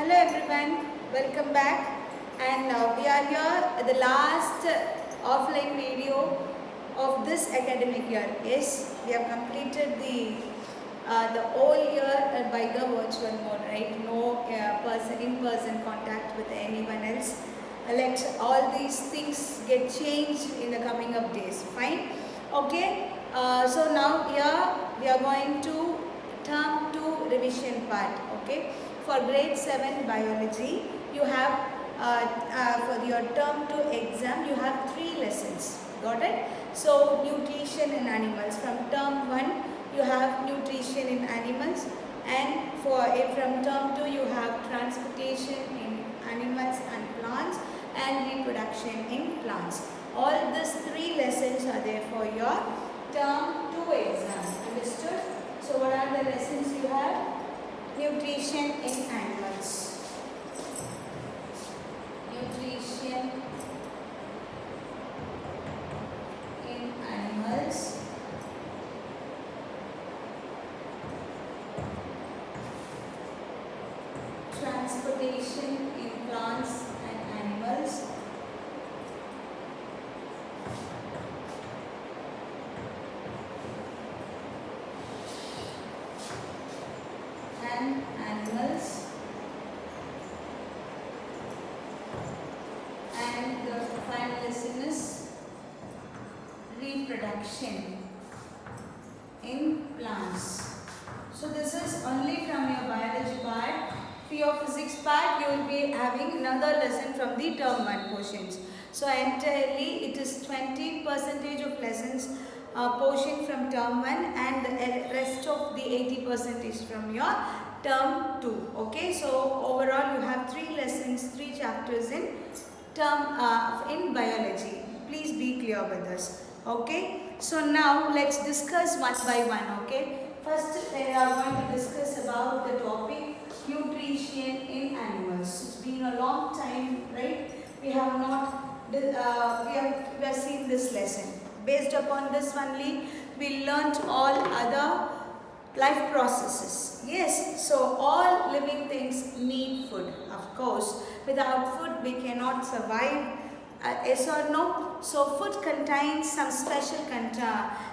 Hello everyone, welcome back, and we are here at the last offline video of this academic year. Yes, we have completed the whole year by the virtual mode, right? No in-person contact with anyone else. Let all these things get changed in the coming of days. Fine, okay. So now here we are going to term 2 revision part. Okay. For grade 7 biology, you have for your term 2 exam, you have 3 lessons. Got it? So nutrition in animals. From term 1, you have nutrition in animals, and from term 2, you have transportation in animals and plants, and reproduction in plants. All these 3 lessons are there for your term 2 exam. Understood? So what are the lessons you have? Nutrition in animals. Nutrition in animals. Transportation in plants and animals. And animals. And the final lesson is reproduction in plants. So this is only from your biology part. For your physics part, you will be having another lesson from the term 1 portions. So entirely it is 20% of lessons portion from term 1, and the rest of the 80% is from your term 2. Okay, so overall you have 3 lessons, 3 chapters in term in biology. Please be clear with this. Okay, so now let's discuss one by one. Okay, first we are going to discuss about the topic nutrition in animals. It's been a long time, right? We have not we have seen this lesson. Based upon this only, we learnt all other life processes. Yes, so all living things need food, of course. Without food, we cannot survive. Yes or no? So food contains some special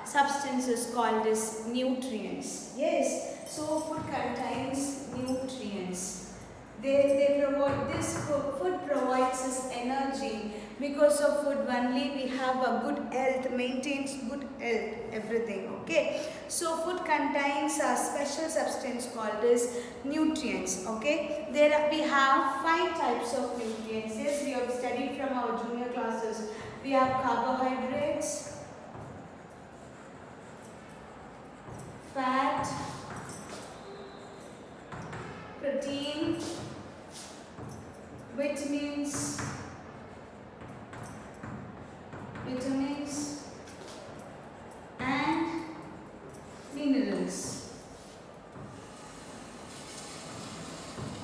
substances called as nutrients. Yes, so food contains nutrients. They provide, this food provides us energy. Because of food only we have a good health, maintains good health, everything. Okay, so food contains a special substance called as nutrients. Okay, we have 5 types of nutrients. Yes, we have studied from our junior classes. We have carbohydrates, fat, protein, vitamins, and minerals.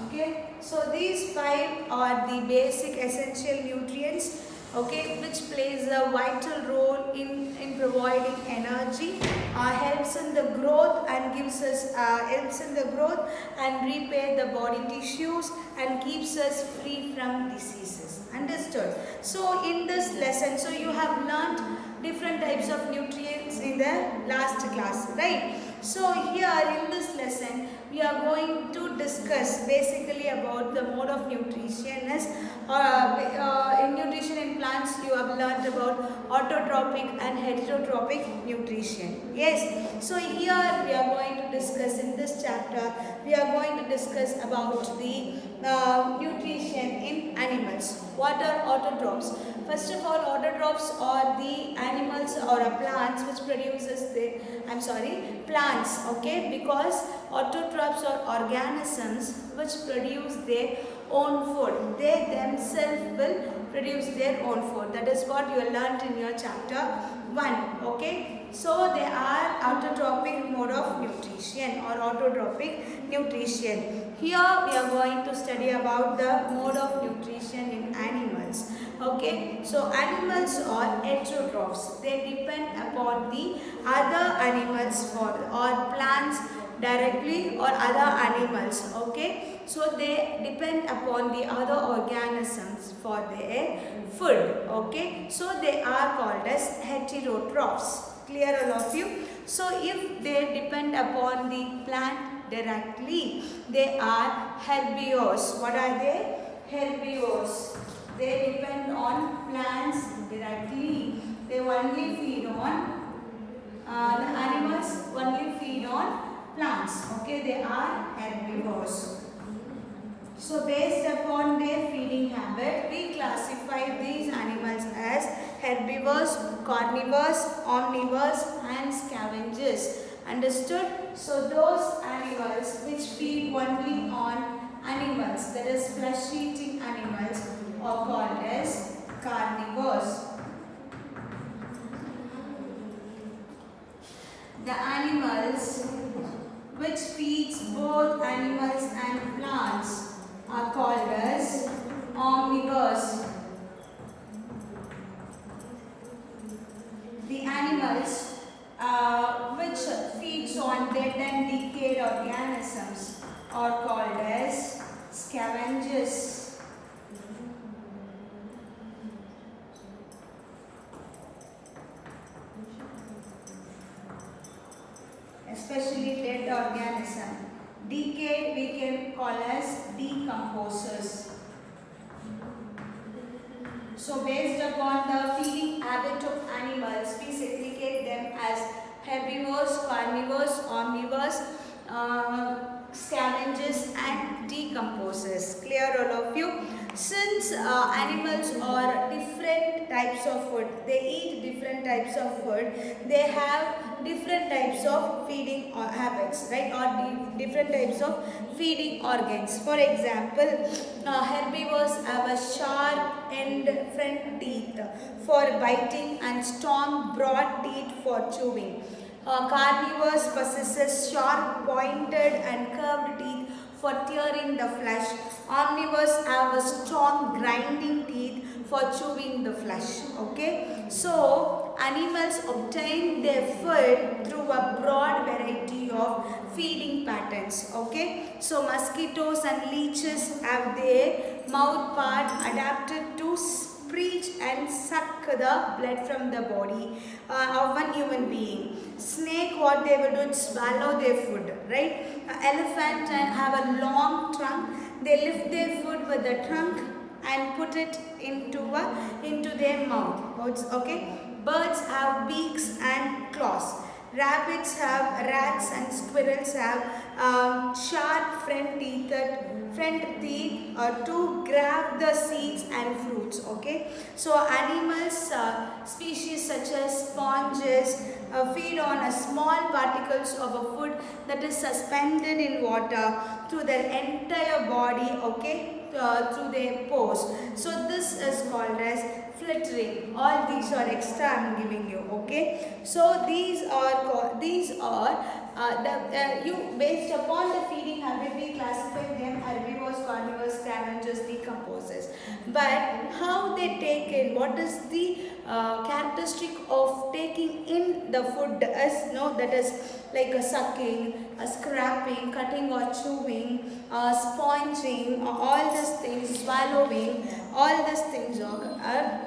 Okay, so these 5 are the basic essential nutrients, okay, which plays a vital role in providing energy, helps in the growth and gives us helps in the growth and repair the body tissues and keeps us free from diseases. Understood? So in this lesson, so you have learnt different types of nutrients in the last class, right? So here in this lesson, we are going to discuss basically about the mode of nutrition. In nutrition in plants, you have learnt about autotrophic and heterotrophic nutrition. Yes, so here we are going to discuss in this chapter, we are going to discuss about the nutrition in animals. What are autotrophs? First of all, autotrophs are the animals or plants which produces the, plants, okay, because autotrophs are organisms which produce their own food. They themselves will produce their own food. That is what you learnt in your chapter 1, okay. So they are autotrophic mode of nutrition or autotrophic nutrition. Here we are going to study about the mode of nutrition in animals. Okay, so animals are heterotrophs. They depend upon the other animals for or plants directly or other animals. Okay, So they depend upon the other organisms for their food. Okay, so they are called as heterotrophs. Clear, all of you? So if they depend upon the plant directly, they are herbivores. What are they? Herbivores. They depend on plants directly. They only feed on the animals only feed on plants. Okay, they are herbivores. So based upon their feeding habit, we classify these animals as herbivores, carnivores, omnivores and scavengers. Understood? So those animals which feed only on animals, that is flesh eating animals, are called as carnivores. The animals which feeds both animals and plants are called as omnivores. The animals which feeds on dead and decayed organisms are called as scavengers. Especially dead organism. Decayed we can call as decomposers. So based upon the feeding habit of animals, we segregate them as herbivores, carnivores, omnivores, scavengers and decomposers. Clear, all of you? Since animals are different types of food, they eat different types of food, they have different types of feeding habits, right? Or different types of feeding organs. For example, herbivores have a sharp end front teeth for biting and strong broad teeth for chewing. Carnivores possesses sharp pointed and curved teeth for tearing the flesh. Omnivores have a strong grinding teeth for chewing the flesh. Okay, so animals obtain their food through a broad variety of feeding patterns. Okay, so mosquitoes and leeches have their mouth part adapted to preach and suck the blood from the body of one human being. Snake, what they will do is swallow their food, right? Elephant have a long trunk. They lift their food with the trunk and put it into their mouth. Okay. Birds have beaks and claws. Rabbits have, rats and squirrels have sharp front teeth to grab the seeds and fruits. Okay, so animals, species such as sponges feed on a small particles of a food that is suspended in water through their entire body. Okay, through their pores. So this is called as flittering. All these are extra I am giving you. Okay, so these are you based upon the feeding habit we classify them herbivores, carnivores, scavengers, decomposers. But how they take in, what is the characteristic of taking in the food is that is like a sucking, a scraping, cutting or chewing, sponging, all these things, swallowing, all these things are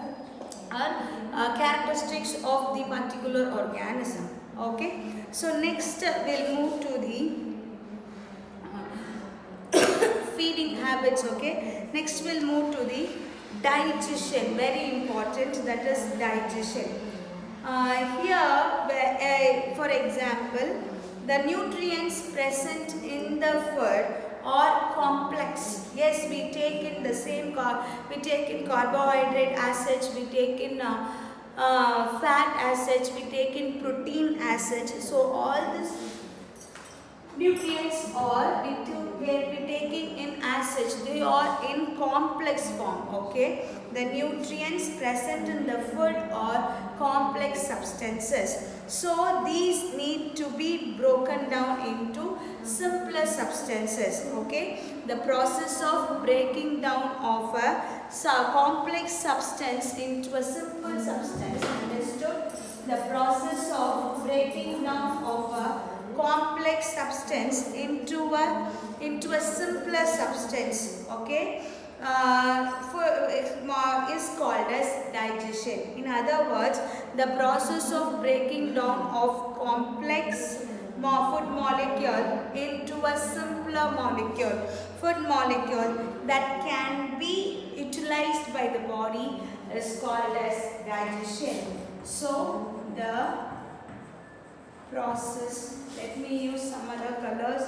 characteristics of the particular organism. Okay, so next we'll move to the feeding habits. Okay, next we'll move to the digestion. Very important, that is digestion. Here, for example, the nutrients present in the food are complex. Yes, we take in the same we take in carbohydrate acids, we take in fat acids, we take in protein acids. So all these nutrients are we taking in acids, they are in complex form. Okay, the nutrients present in the food are complex substances. So these need to be broken down into simpler substances. Okay, the process of breaking down of a complex substance into a simple substance. Understood? The process of breaking down of a complex substance into a simpler substance. Okay, is called as digestion. In other words, the process of breaking down of complex food molecule into a simpler food molecule that can be utilized by the body is called as digestion. So the process, let me use some other colors.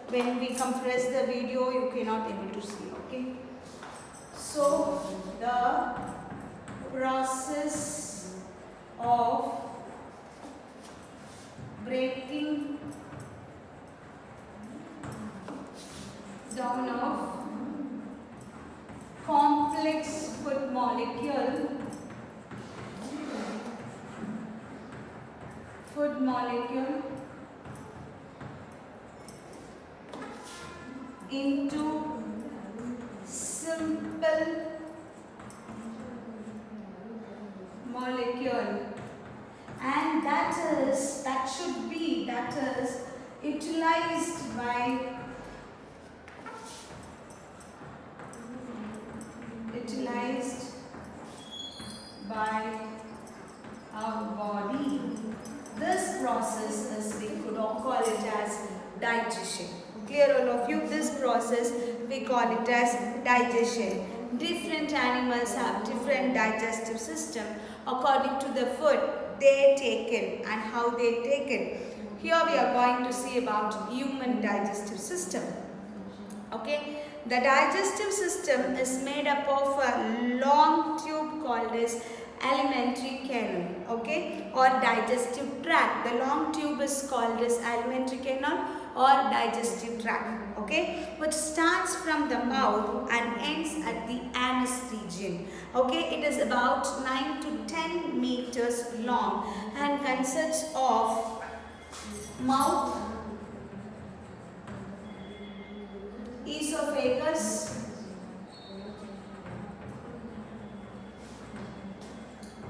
When we compress the video, you cannot able to see. Okay. So the process of breaking down of complex food molecule into simple molecule, and that should be utilized by our body. This process is, we could all call it as digestion. Clear all of you? This process we call it as digestion. Different animals have different digestive system according to the food they take in and how they take it. Here we are going to see about human digestive system. Okay, the digestive system is made up of a long tube called as alimentary canal, okay, or digestive tract. The long tube is called as alimentary canal or digestive tract, okay, which starts from the mouth and ends at the anus region. Okay, it is about 9 to 10 meters long and consists of mouth, esophagus,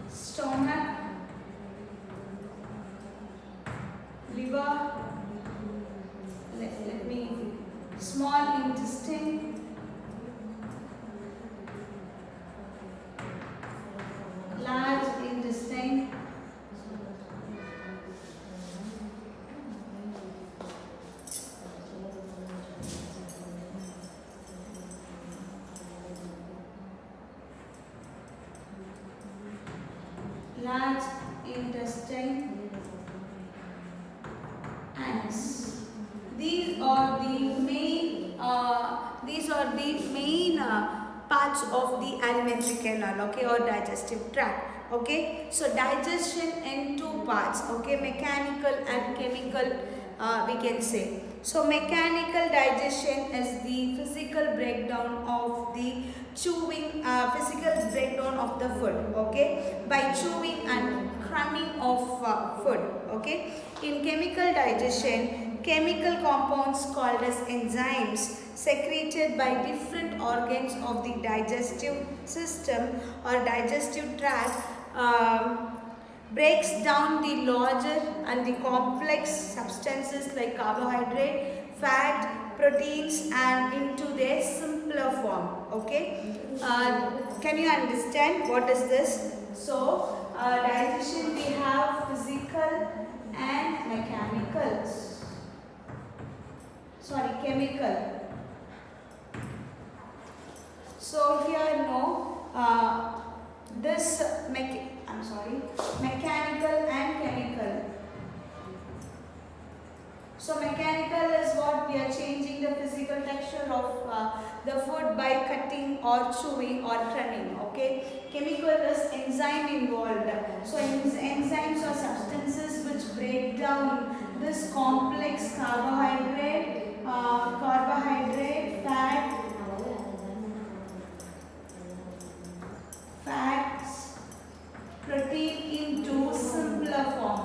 stomach, liver, let me, small intestine, large intestine, large intestine, anus. These are the main parts of the alimentary canal, okay, or digestive tract. Okay, so digestion in two parts, okay, mechanical and chemical, we can say. So mechanical digestion is the physical breakdown of the physical breakdown of the food, okay, by chewing and crumbing of food, okay. In chemical digestion, chemical compounds called as enzymes secreted by different organs of the digestive system or digestive tract breaks down the larger and the complex substances like carbohydrate, fat, proteins and into their simpler form. Okay, can you understand what is this? So digestion we have physical and mechanical. Sorry, chemical. So here no this mechanical and chemical. So mechanical is what we are changing the physical texture of the food by cutting or chewing or crumbing. Okay. Chemical is enzyme involved. So enzymes are substances which break down this complex carbohydrate, fats, protein into simpler form.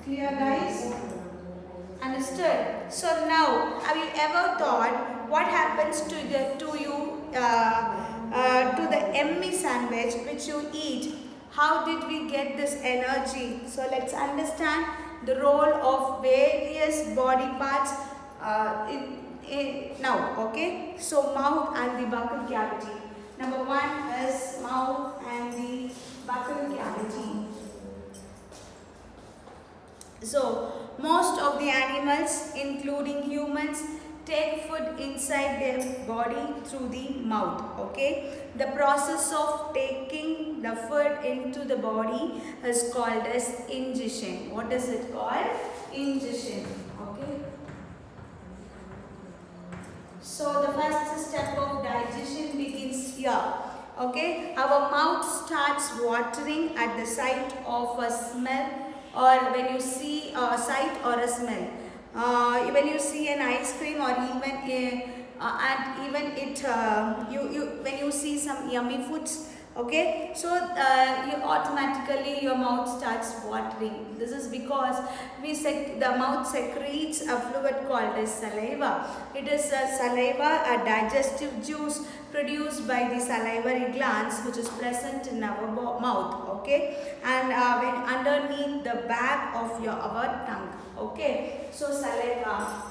Clear, guys? Understood? So now, have you ever thought what happens to you to the yummy sandwich which you eat. How did we get this energy? So let's understand the role of various body parts now. Okay, so mouth and the buccal cavity. Number one is mouth and the buccal cavity. So most of the animals, including humans, take food inside their body through the mouth. Okay, the process of taking the food into the body is called as ingestion. What is it called? Ingestion. Okay, so the first step of digestion begins here. Okay, our mouth starts watering at the sight of a smell, or when you see a sight or a smell. When you see an ice cream, or when you see some yummy foods. Okay, so you automatically your mouth starts watering. This is because the mouth secretes a fluid called as saliva. It is a saliva, a digestive juice produced by the salivary glands, which is present in our mouth. Okay, and when underneath the back of our tongue. Okay, so saliva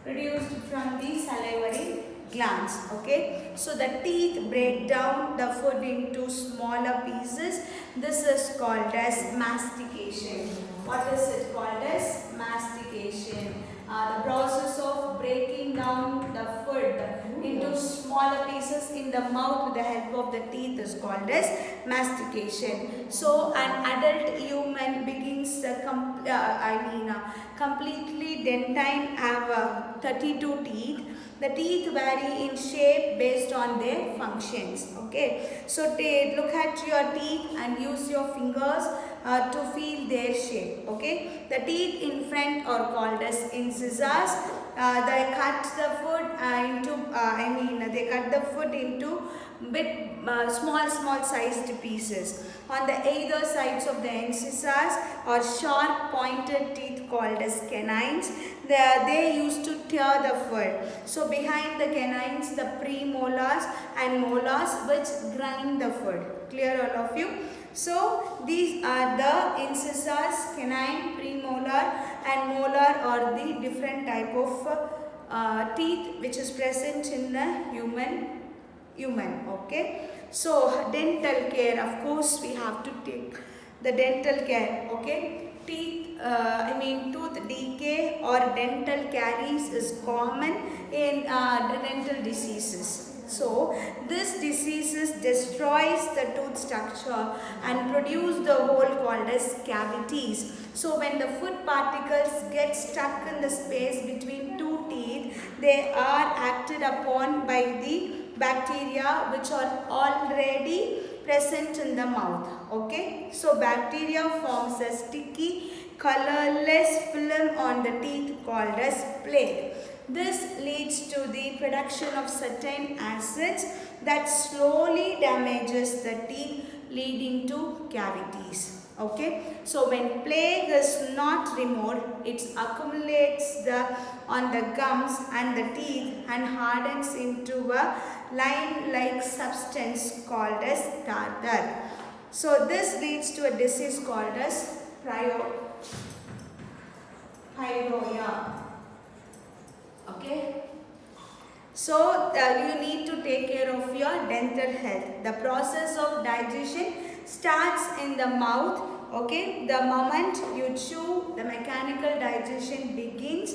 produced from the salivary glands. Okay, so the teeth break down the food into smaller pieces. This is called as mastication. What is it called as? Mastication. The process of breaking down the food into smaller pieces in the mouth with the help of the teeth is called as mastication. So an adult human begins completely dentine have 32 teeth. The teeth vary in shape based on their functions. Okay, so look at your teeth and use your fingers to feel their shape. Okay, the teeth in front are called as incisors. They cut the food they cut the food into small sized pieces. On the either sides of the incisors are sharp pointed teeth called as canines. They used to tear the food. So behind the canines, the premolars and molars which grind the food. Clear all of you? So these are the incisors, canine, premolar and molar are the different type of teeth which is present in the human. Okay, so dental care, of course we have to take the dental care. Okay, tooth decay or dental caries is common in dental diseases. So this diseases destroys the tooth structure and produce the hole called as cavities. So when the food particles get stuck in the space between two teeth, they are acted upon by the bacteria which are already present in the mouth. Okay, so bacteria forms a sticky colorless film on the teeth called as plaque. This leads to the production of certain acids that slowly damages the teeth, leading to cavities. Okay, so when plaque is not removed, it accumulates on the gums and the teeth and hardens into a lime-like substance called as tartar. So this leads to a disease called as pyorrhea. Okay, so you need to take care of your dental health. The process of digestion starts in the mouth. Okay, the moment you chew, the mechanical digestion begins.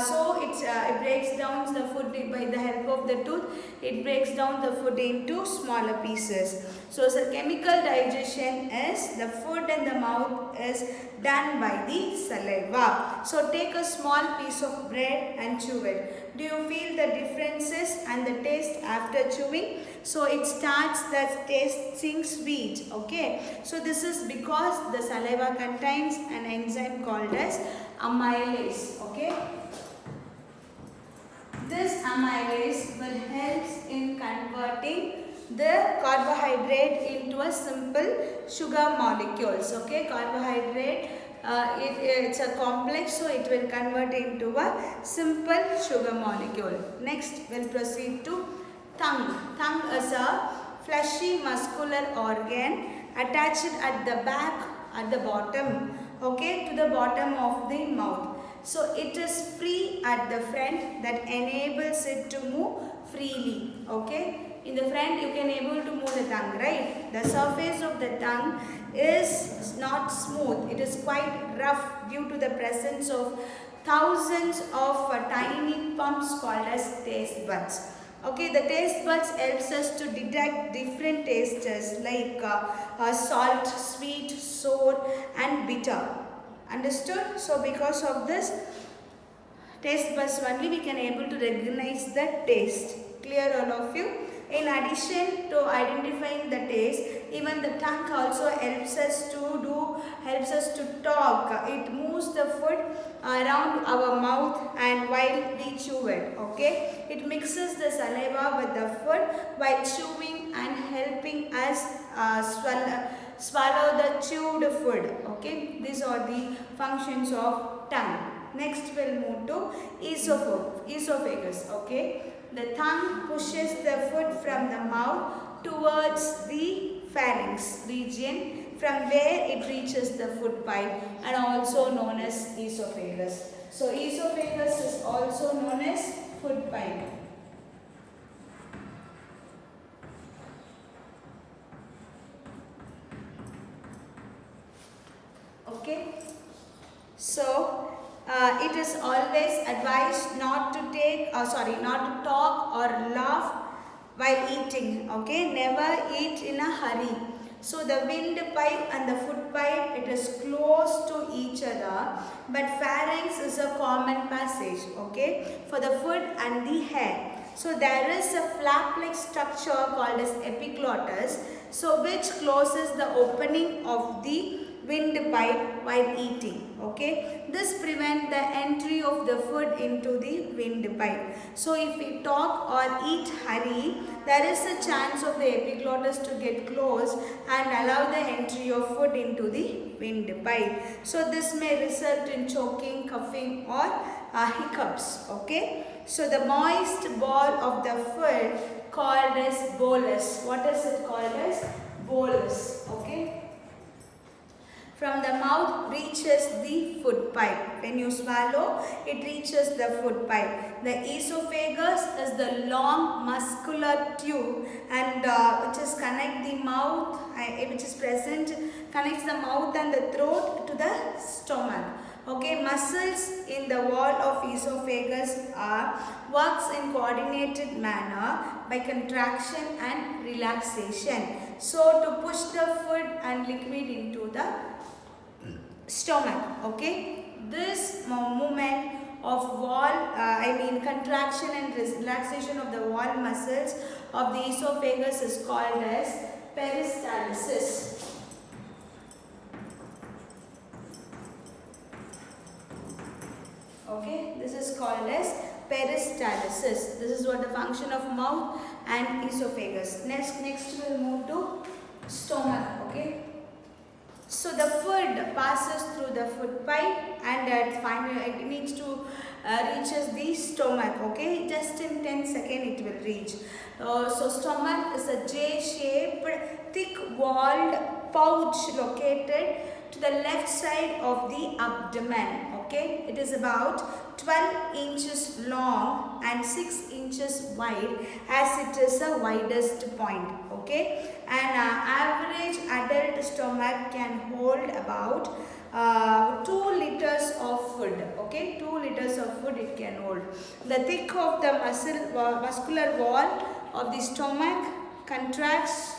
So it breaks down the food by the help of the tooth. It breaks down the food into smaller pieces. So chemical digestion is the food in the mouth is done by the saliva. So take a small piece of bread and chew it. Do you feel the differences and the taste after chewing? So it starts the tasting sweet. Okay, so this is because the saliva contains an enzyme called as amylase. Okay, this amylase will help in converting the carbohydrate into a simple sugar molecules. Okay, carbohydrate it's a complex, so it will convert into a simple sugar molecule. Next, we'll proceed to tongue. Tongue is a fleshy muscular organ attached at the back, at the bottom, okay, to the bottom of the mouth. So it is free at the front that enables it to move freely, okay. In the front you can able to move the tongue, right? The surface of the tongue is not smooth. It is quite rough due to the presence of thousands of tiny pumps called as taste buds. Okay, the taste buds helps us to detect different tastes like salt, sweet, sour and bitter. Understood? So because of this taste buds only we can able to recognize the taste. Clear all of you? In addition to identifying the taste, even the tongue also helps us to talk. It moves the food around our mouth and while we chew it, okay. It mixes the saliva with the food while chewing and helping us swallow the chewed food, okay. These are the functions of tongue. Next we'll move to esophagus, okay. The tongue pushes the food from the mouth towards the pharynx region, from where it reaches the food pipe and also known as esophagus. So esophagus is also known as food pipe. Okay. So it is always advised not to talk or laugh while eating, okay. Never eat in a hurry. So the windpipe and the food pipe, it is close to each other, but pharynx is a common passage, okay, for the food and the hair. So there is a flap-like structure called as epiglottis, so which closes the opening of the windpipe while eating, okay. This prevents the entry of the food into the windpipe. So if we talk or eat hurry, there is a chance of the epiglottis to get closed and allow the entry of food into the windpipe. So this may result in choking, coughing or hiccups, okay. So the moist ball of the food called as bolus. What is it called as? Bolus, okay. From the mouth reaches the food pipe. When you swallow, it reaches the food pipe. The esophagus is the long muscular tube and which is connects the mouth, connects the mouth and the throat to the stomach. Okay, muscles in the wall of esophagus works in coordinated manner by contraction and relaxation. So to push the food and liquid into the stomach, okay. This movement of contraction and relaxation of the wall muscles of the esophagus is called as peristalsis. Okay, this is called as peristalsis. This is what the function of mouth and esophagus. Next we'll move to stomach, okay. So the food passes through the food pipe and finally it needs to reaches the stomach, okay. Just in 10 seconds it will reach. So stomach is a J-shaped thick walled pouch located to the left side of the abdomen, okay. It is about 12 inches long and 6 inches wide as it is the widest point, okay. An average adult stomach can hold about 2 liters of food, okay. 2 liters of food it can hold. The thick of the muscular wall of the stomach contracts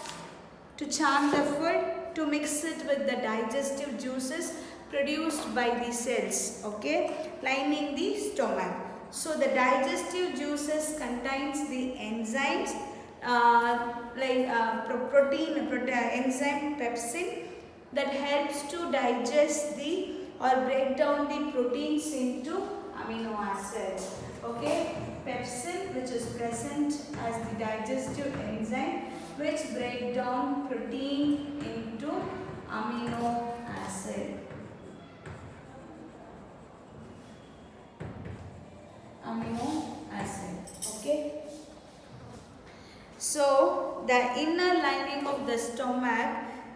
to charm the food, to mix it with the digestive juices produced by the cells, okay, lining the stomach. So the digestive juices contains the enzymes enzyme pepsin that helps to digest or break down the proteins into amino acids, okay. Pepsin, which is present as the digestive enzyme which break down protein into amino acid. the inner lining of the stomach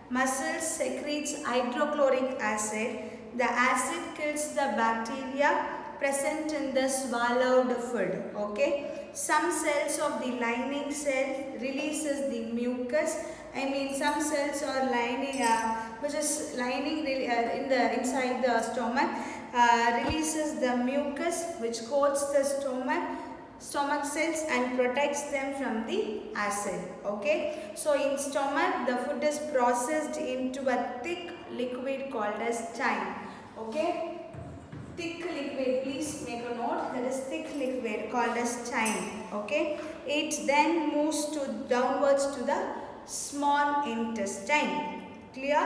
muscles secretes hydrochloric acid. The acid kills the bacteria present in the swallowed food. Okay. Some cells of the lining cell releases the mucus. Some cells are lining, which is lining in the inside the stomach, releases the mucus which coats the stomach cells and protects them from the acid. Okay. So in stomach the food is processed into a thick liquid called as chyme. Okay. Thick liquid, please make a note, that is thick liquid called as chyme. Okay. It then moves downwards to the small intestine. Clear?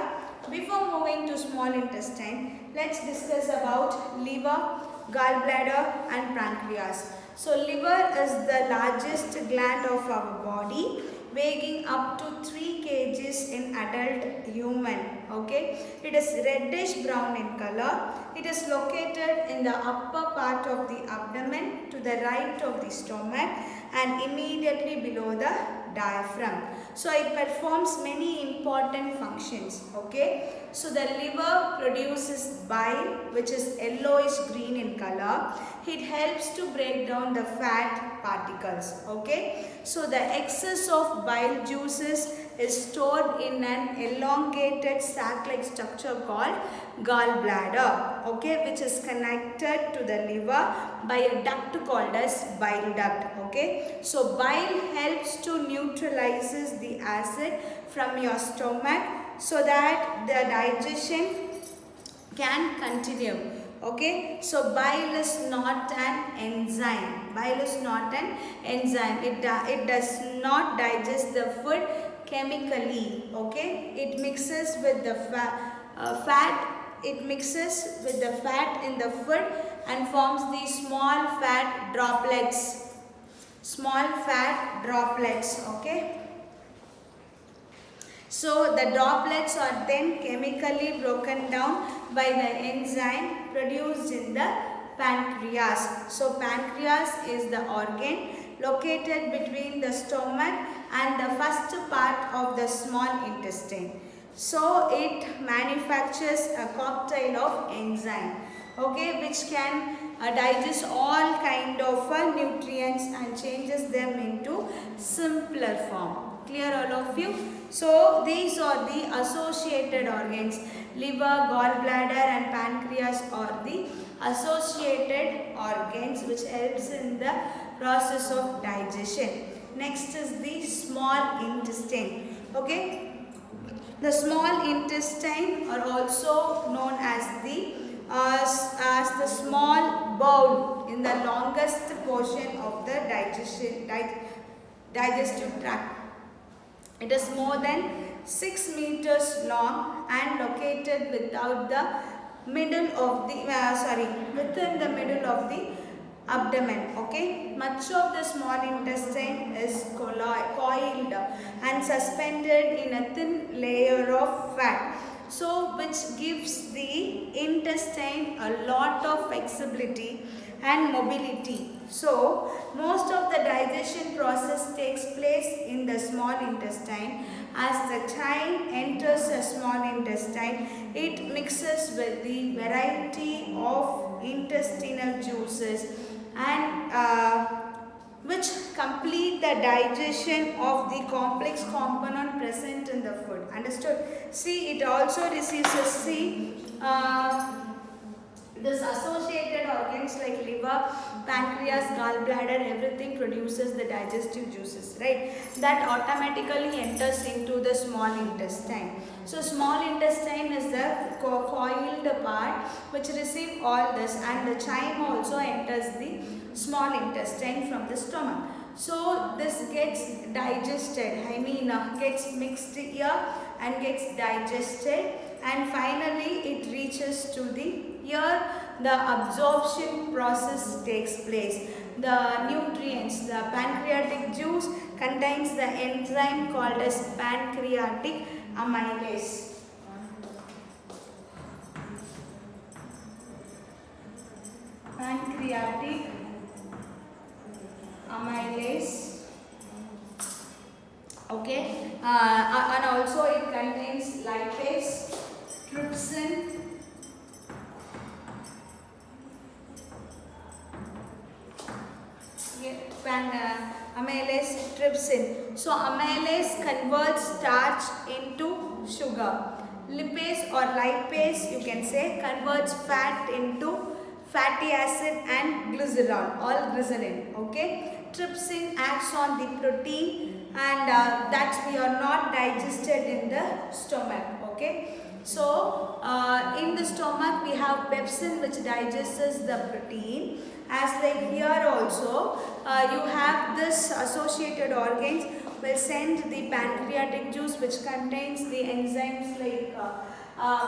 Before moving to small intestine, let's discuss about liver, gallbladder and pancreas. So liver is the largest gland of our body, weighing up to 3 kgs in adult human. Okay, it is reddish brown in color. It is located in the upper part of the abdomen to the right of the stomach and immediately below the diaphragm. So it performs many important functions. Okay, so the liver produces bile, which is yellowish green in color. It helps to break down the fat particles. Okay, so the excess of bile juices is stored in an elongated sac-like structure called gallbladder. Okay, which is connected to the liver by a duct called as bile duct. Okay, so bile helps to neutralizes the acid from your stomach so that the digestion can continue. Okay, so bile is not an enzyme. Bile is not an enzyme. It does not digest the food chemically. Okay, it mixes with the fat. It mixes with the fat in the food and forms these small fat droplets. Small fat droplets. Okay. So the droplets are then chemically broken down by the enzyme produced in the pancreas. So pancreas is the organ located between the stomach and the first part of the small intestine. So it manufactures a cocktail of enzyme, okay, which can digest all kind of nutrients and changes them into simpler form. Clear all of you? So these are the associated organs. Liver, gallbladder and pancreas are the associated organs which helps in the process of digestion. Next is the small intestine. Okay. The small intestine are also known as the small bowel in the longest portion of the digestive tract. It is more than 6 meters long and located within the middle of the abdomen. Okay, much of the small intestine is coiled and suspended in a thin layer of fat, so which gives the intestine a lot of flexibility and mobility. So most of the digestion process takes place in the small intestine. As the chyme enters the small intestine, it mixes with the variety of intestinal juices and which complete the digestion of the complex component present in the food. Understood? See, it also receives this associated organs like liver, pancreas, gallbladder, everything produces the digestive juices, right? That automatically enters into the small intestine. So small intestine is the coiled part which receive all this, and the chyme also enters the small intestine from the stomach. So this gets digested, gets mixed here and gets digested, and finally it reaches to the here the absorption process takes place. The nutrients, the pancreatic juice contains the enzyme called as pancreatic amylase. Pancreatic amylase. Okay, and also it contains lipase, trypsin, amylase, trypsin. So amylase converts starch into sugar. Lipase or lipase, you can say, converts fat into fatty acid and glycerol, all glycerin. Okay. Trypsin acts on the protein, and that we are not digested in the stomach. Okay. So in the stomach we have pepsin which digests the protein. As like here also you have this associated organs will send the pancreatic juice which contains the enzymes like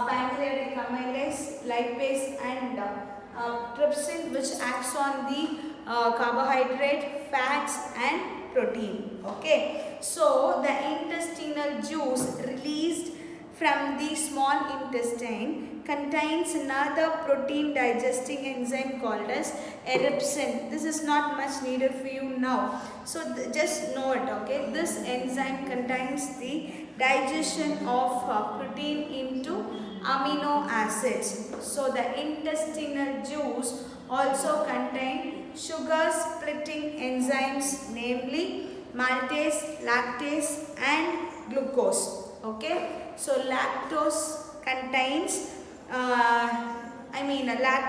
pancreatic amylase, lipase and trypsin, which acts on the carbohydrate, fats and protein. Okay. So the intestinal juice released from the small intestine contains another protein digesting enzyme called as eripsin. This is not much needed for you now. So just know it. Okay. This enzyme contains the digestion of protein into amino acids. So the intestinal juice also contains sugar splitting enzymes, namely maltase, lactase and glucose. Okay. So lactose contains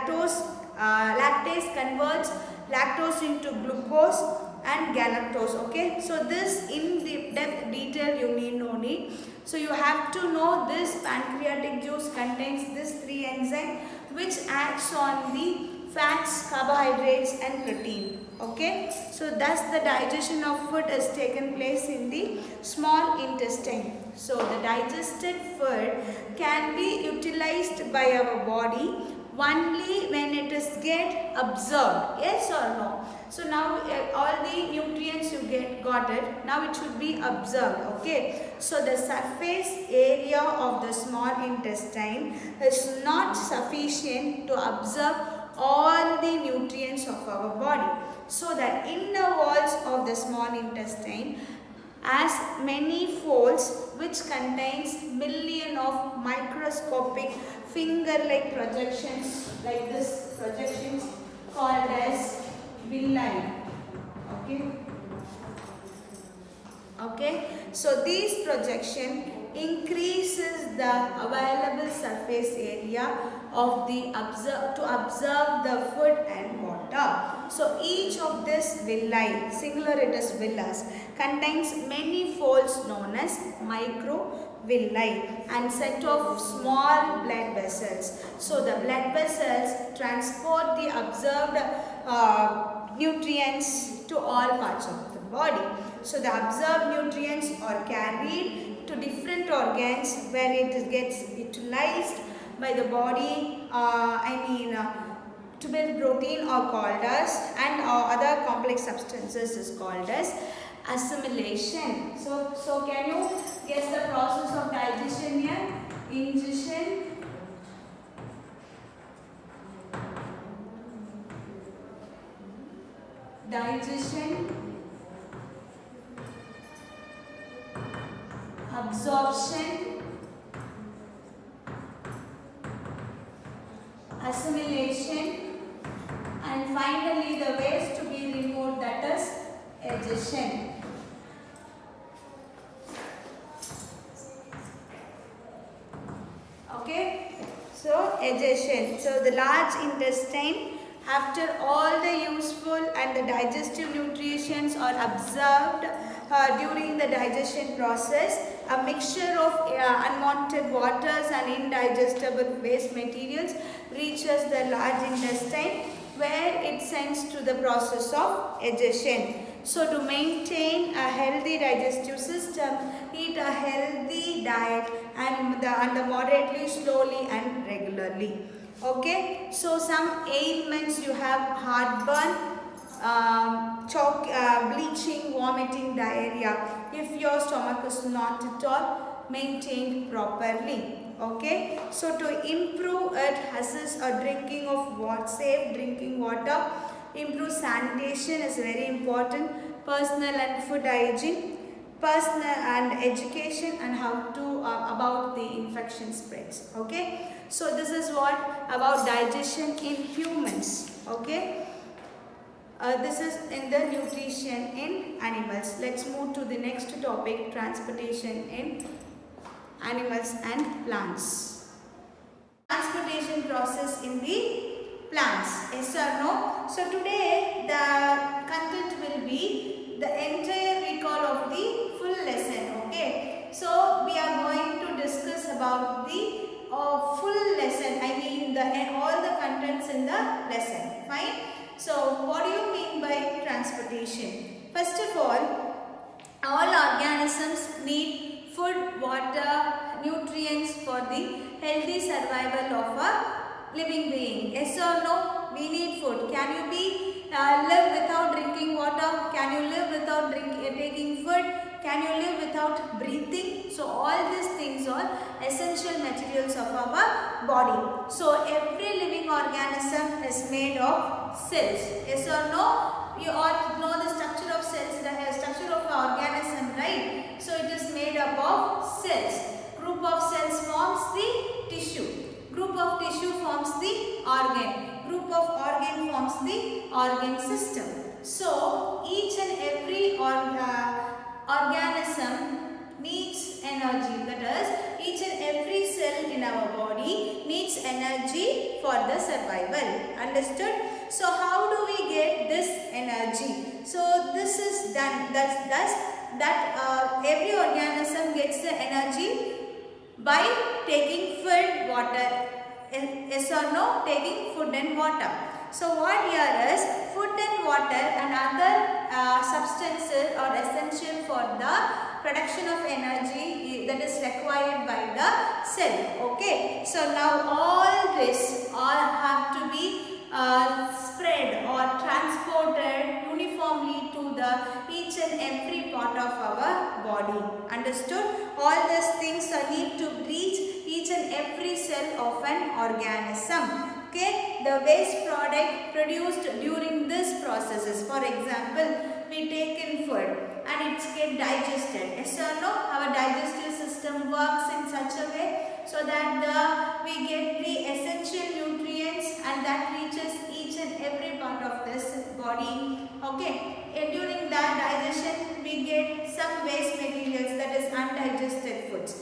lactase converts lactose into glucose and galactose. Okay. So this in the depth detail you need no need. So you have to know this pancreatic juice contains these three enzymes which acts on the fats, carbohydrates and protein. Okay. So thus the digestion of food has taken place in the small intestine. So the digested food can be utilized by our body only when it is get absorbed. Yes or no? So now all the nutrients you got it. Now it should be absorbed. Okay. So the surface area of the small intestine is not sufficient to absorb all the nutrients of our body. So the inner walls of the small intestine has many folds which contains million of microscopic finger-like projections, like this projections called as villi. Okay. Okay. So these projection increases the available surface area of the to observe the food and water. So each of this villi, singular it is villas, contains many folds known as microvilli and set of small blood vessels. So the blood vessels transport the observed nutrients to all parts of the body. So the observed nutrients are carried to different organs where it gets utilized by the body, to build protein are called as, and other complex substances is called as assimilation. So can you guess the process of digestion here? Ingestion, digestion, absorption, assimilation, and finally the waste to be removed, that is egestion. Okay, so egestion. So the large intestine, after all the useful and the digestive nutrients are absorbed during the digestion process, a mixture of unwanted waters and indigestible waste materials reaches the large intestine where it sends to the process of egestion. So to maintain a healthy digestive system, eat a healthy diet and moderately, slowly and regularly. Okay, so some ailments you have: heartburn, bleaching, vomiting, diarrhea, if your stomach is not at all maintained properly. Okay, so to improve it, assist a drinking of safe drinking water, improve sanitation is very important, personal and food hygiene, personal and education and how to about the infection spreads. Okay, so this is what about digestion in humans. Okay, this is in the nutrition in animals. Let's move to the next topic, transportation in animals and plants. Transportation process in the plants, yes or no? So today the content will be the entire recall of the full lesson. Okay, so we are going to discuss about the full lesson, I mean the all the contents in the lesson. Fine. So what do you mean by transportation? First of all organisms need food, water, nutrients for the healthy survival of a living being. Yes or no? We need food. Can you live without drinking water? Can you live without taking food? Can you live without breathing? So all these things are essential materials of our body. So every living organism is made of cells. Yes or no? You all know the structure of cells, the structure of an organism, right? So it is made up of cells. Group of cells forms the tissue. Group of tissue forms the organ. Group of organ forms the organ system. So each and every organism needs energy. That is, each and every cell in our body needs energy for the survival. Understood? So how do we get this energy? So this is done. That every organism gets the energy by taking food, water. Yes or no? Taking food and water. So what here is food and water and other substances are essential for the production of energy that is required by the cell. Okay. So now all this have to be spread or transported uniformly to the each and every part of our body. Understood? All these things need to reach each and every cell of an organism. Okay, the waste product produced during this processes. For example, we take in food and it's get digested. Yes or no? Our digestive system works in such a way so that we get the essential nutrients and that reaches each and every part of this body. Okay, and during that digestion we get some waste materials, that is undigested foods.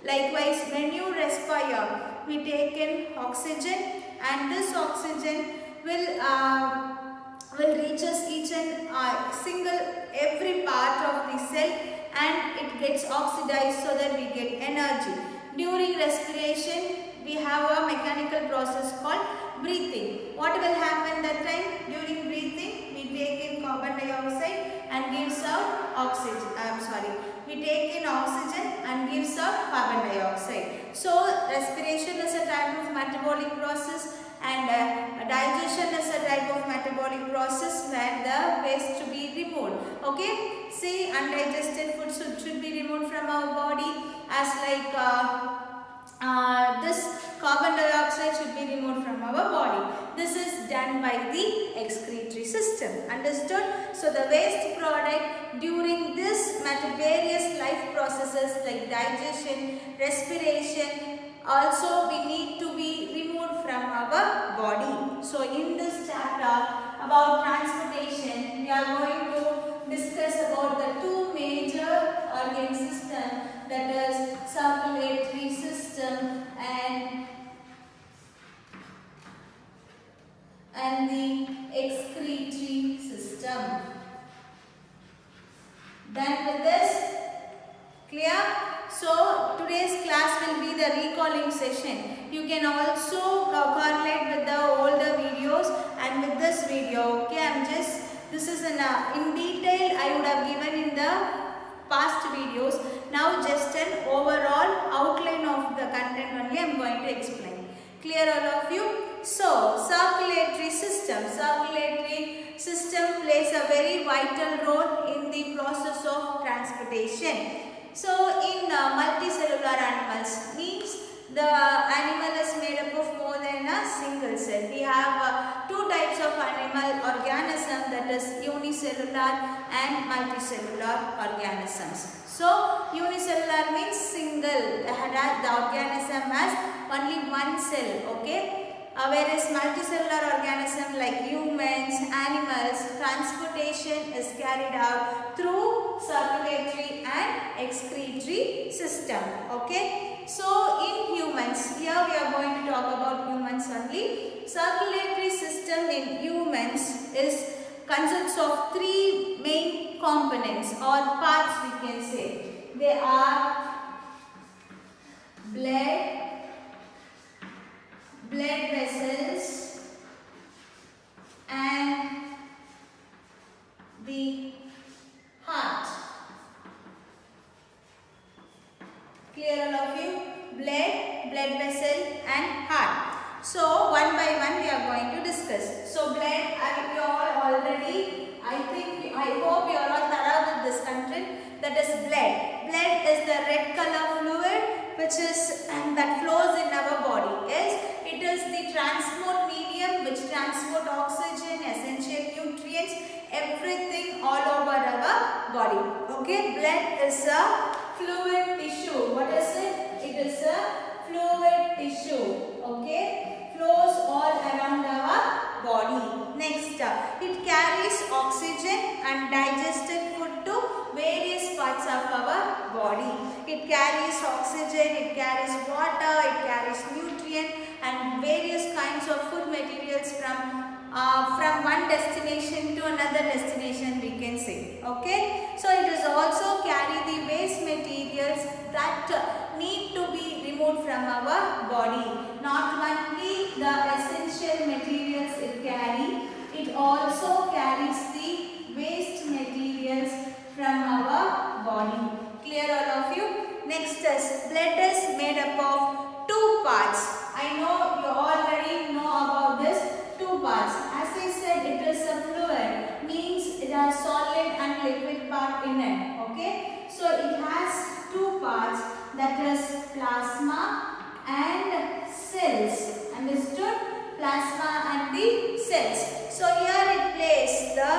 Likewise, when you respire, we take in oxygen and this oxygen will reaches each and every part of the cell and it gets oxidized so that we get energy. During respiration, we have a mechanical process called breathing. What will happen that time? During breathing, we take in carbon dioxide and gives out oxygen. We take in oxygen and gives out carbon dioxide. So respiration is a type of metabolic process and digestion is a type of metabolic process where the waste to be removed. Okay, see, undigested food should be removed from our body, as like this carbon dioxide should be removed from our body. This is done by the excretory system. Understood? So the waste product during this various life processes like digestion, respiration, also we need to be removed from our body. So in this chapter about transportation, we are going to discuss about the two major organ systems, that is circulatory system and the excretory system. Done with this? Clear? So today's class will be the recalling session. You can also correlate with the older videos and with this video. Okay, this is in detail I would have given in the past videos. Now just an overall outline of the content only I am going to explain. Clear all of you? So circulatory system. Circulatory system plays a very vital role in the process of transportation. So in multicellular animals, means the animal is made up of more than a single cell. We have two types of animal organism, that is unicellular unicellular and multicellular organisms. So unicellular means single, the organism has only one cell, okay? Whereas multicellular organism like humans, animals, transportation is carried out through circulatory and excretory system, okay? So in humans, here we are going to talk about humans only. Circulatory system in humans consists of three main components or parts, we can say. They are blood vessels and the heart. Clear all of you? Blood vessel and heart. So one by one we are going to discuss. So blood, you all already, I hope you are all thorough with this content. That is blood. Blood is the red color fluid which is that flows in our body. Yes, it is the transport medium which transport oxygen, essential nutrients, everything all over our body. Okay, blood is a fluid tissue. What is it? It is a fluid tissue. Okay, flows all around our body. Next, it carries oxygen and digested food to various parts of our body. It carries oxygen, it carries water, it carries nutrient and various kinds of food materials from one destination to another destination, we can say. Okay, so it is also carry the waste materials that need to be removed from our body. Not only the essential materials it carry, it also carries the waste materials from our body. Clear all of you? Next is blood is made up of two parts. I know you already know about this. Two parts. As I said, it is a fluid, means it has solid and liquid part in it. Okay, so it has two parts, that is plasma and cells. Understood? Plasma and the cells. So here it plays the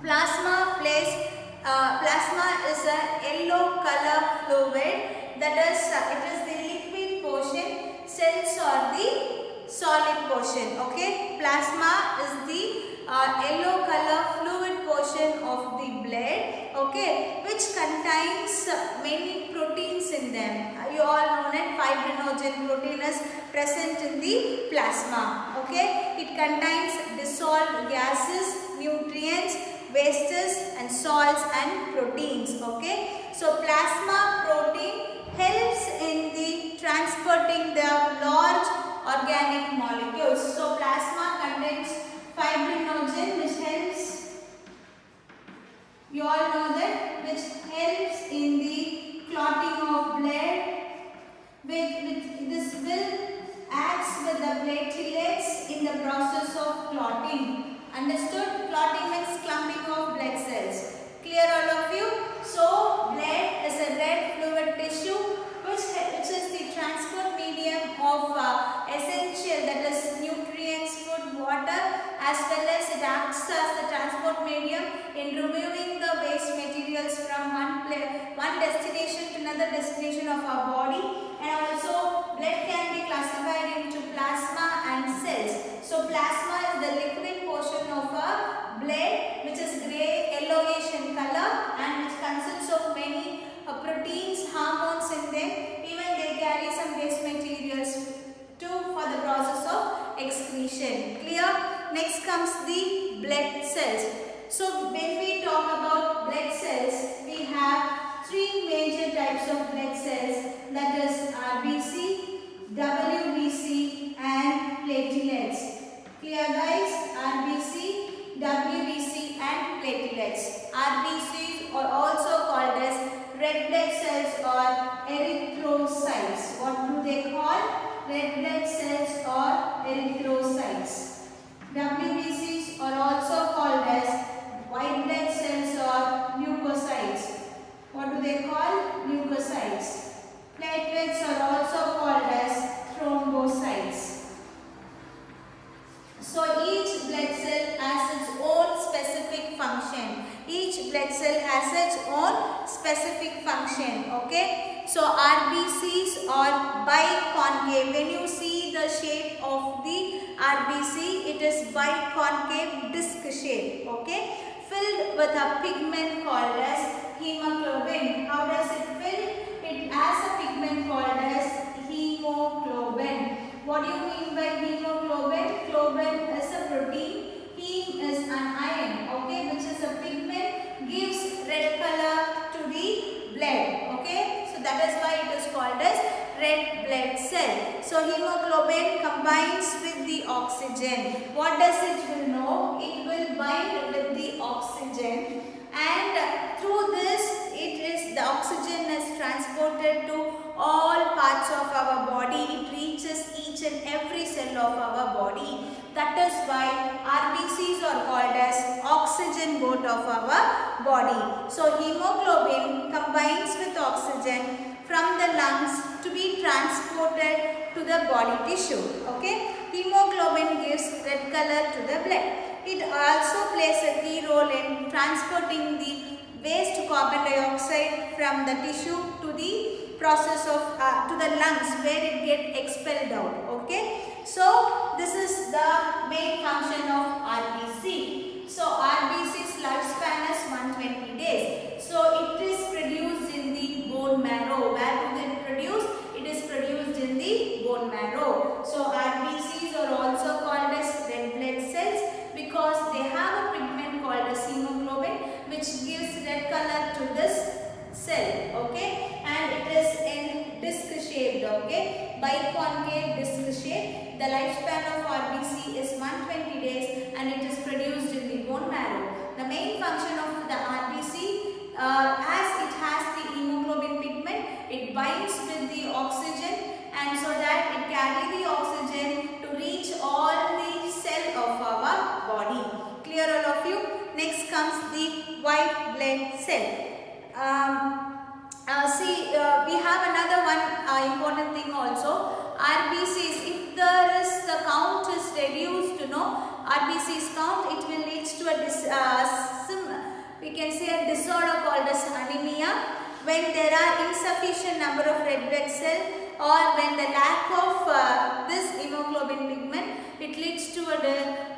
plasma is a yellow color fluid, that is it is the liquid portion, cells are the solid portion. Okay, plasma is the yellow color fluid portion of the blood, okay, which contains many proteins in them. You all know that fibrinogen protein is present in the plasma. Okay, it contains dissolved gases, nutrients, wastes and salts and proteins. Okay, so plasma protein helps in the transporting the large organic molecules. So plasma contains fibrinogen, which helps, you all know that, which helps in the clotting of blood. This will acts with the platelets in the process of clotting. Understood? Clotting means clumping of blood cells. Clear all of you? So blood is a red fluid tissue which is the transport medium of essential, that is nutrients, food, water, as well as it acts as the transport medium in removing the waste materials from one destination to another destination of our body. And also blood can be classified into plasma and cells. So plasma is the liquid portion of our blood which is grey yellowish in color and which consists of many proteins, hormones in them. Even they carry some waste materials too for the process of excretion. Clear? Next comes the blood cells. So when we talk about blood cells, we have three major types of blood cells, that is RBC, WBC and platelets. Clear guys? RBC, WBC and platelets. RBCs are also called as red blood cells or erythrocytes. What do they call? Red blood cells or erythrocytes. WBCs are also called as white blood cells or leukocytes. What do they call? Leukocytes. Platelets are also called as thrombocytes. So each cell has its own specific function. Okay, so RBCs are biconcave. When you see the shape of the RBC, it is biconcave disc shape. Okay, filled with a pigment called as hemoglobin. How does it fill? It has a pigment called as hemoglobin. What do you mean by hemoglobin? Globin is a protein. Heme is an iron, okay, which is a pigment, gives red color to the blood, okay. So that is why it is called as red blood cell. So hemoglobin combines with the oxygen. What does it will know? It will bind with the oxygen, and through this the oxygen is transported to all parts of our body. It reaches each and every cell of our body. That is why RBCs are called as oxygen boat of our body. So hemoglobin combines with oxygen from the lungs to be transported to the body tissue. Okay, hemoglobin gives red color to the blood. It also plays a key role in transporting the waste carbon dioxide from the tissue to the process of to the lungs, where it get expelled out. Okay, so this is the main function of RBC. So RBC's lifespan is 120 days. So it is produced in the bone marrow. Where do they produce? It is produced in the bone marrow. So RBCs are also called as red blood cells because they have a pigment called as hemoglobin, which gives red color to this cell. Okay, and it is in disc shaped. Okay, biconcave disc shape. The lifespan of RBC is 120 days and it is produced in the bone marrow. The main function of the RBC, as it has the hemoglobin pigment, it binds with the oxygen, and so that it carry the oxygen to reach all the cell of our body. Clear all of you? Next comes the white blood cell. We have another one important thing also. RBCs, if the count is reduced, RBCs count, it will lead to we can say a disorder called as anemia. When there are insufficient number of red blood cells, or when the lack of this hemoglobin pigment, it leads to a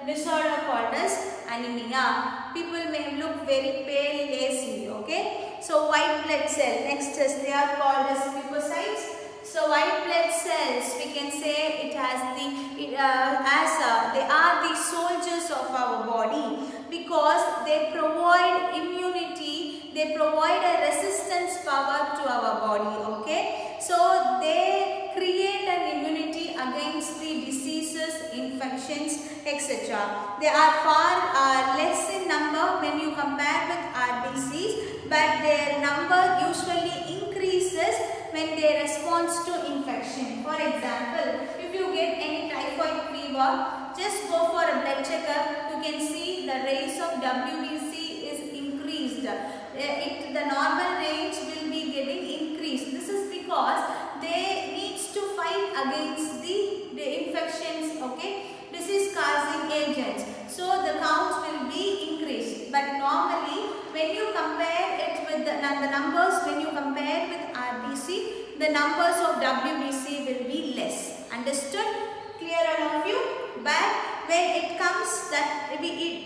disorder called as anemia. People may look very pale, lazy. Okay, so white blood cell, next is they are called as leukocytes. So white blood cells, we can say it has they are the soldiers of our body because they provide immunity, they provide a resistance power to our body. Okay, so they create an immunity against the diseases, infections, etc. They are far less in number when you compare with RBCs, but their number usually increases when they respond to infection. For example, if you get any typhoid fever, just go for a blood checkup. You can see the rates of WBC is increased. The normal range will be getting increased. This is because they needs to fight against the infections, okay, disease causing agents. So the counts will be increased. But normally when you compare it with the numbers, when you compare with RBC, the numbers of WBC will be less. Understood? Clear all of you? But when it comes that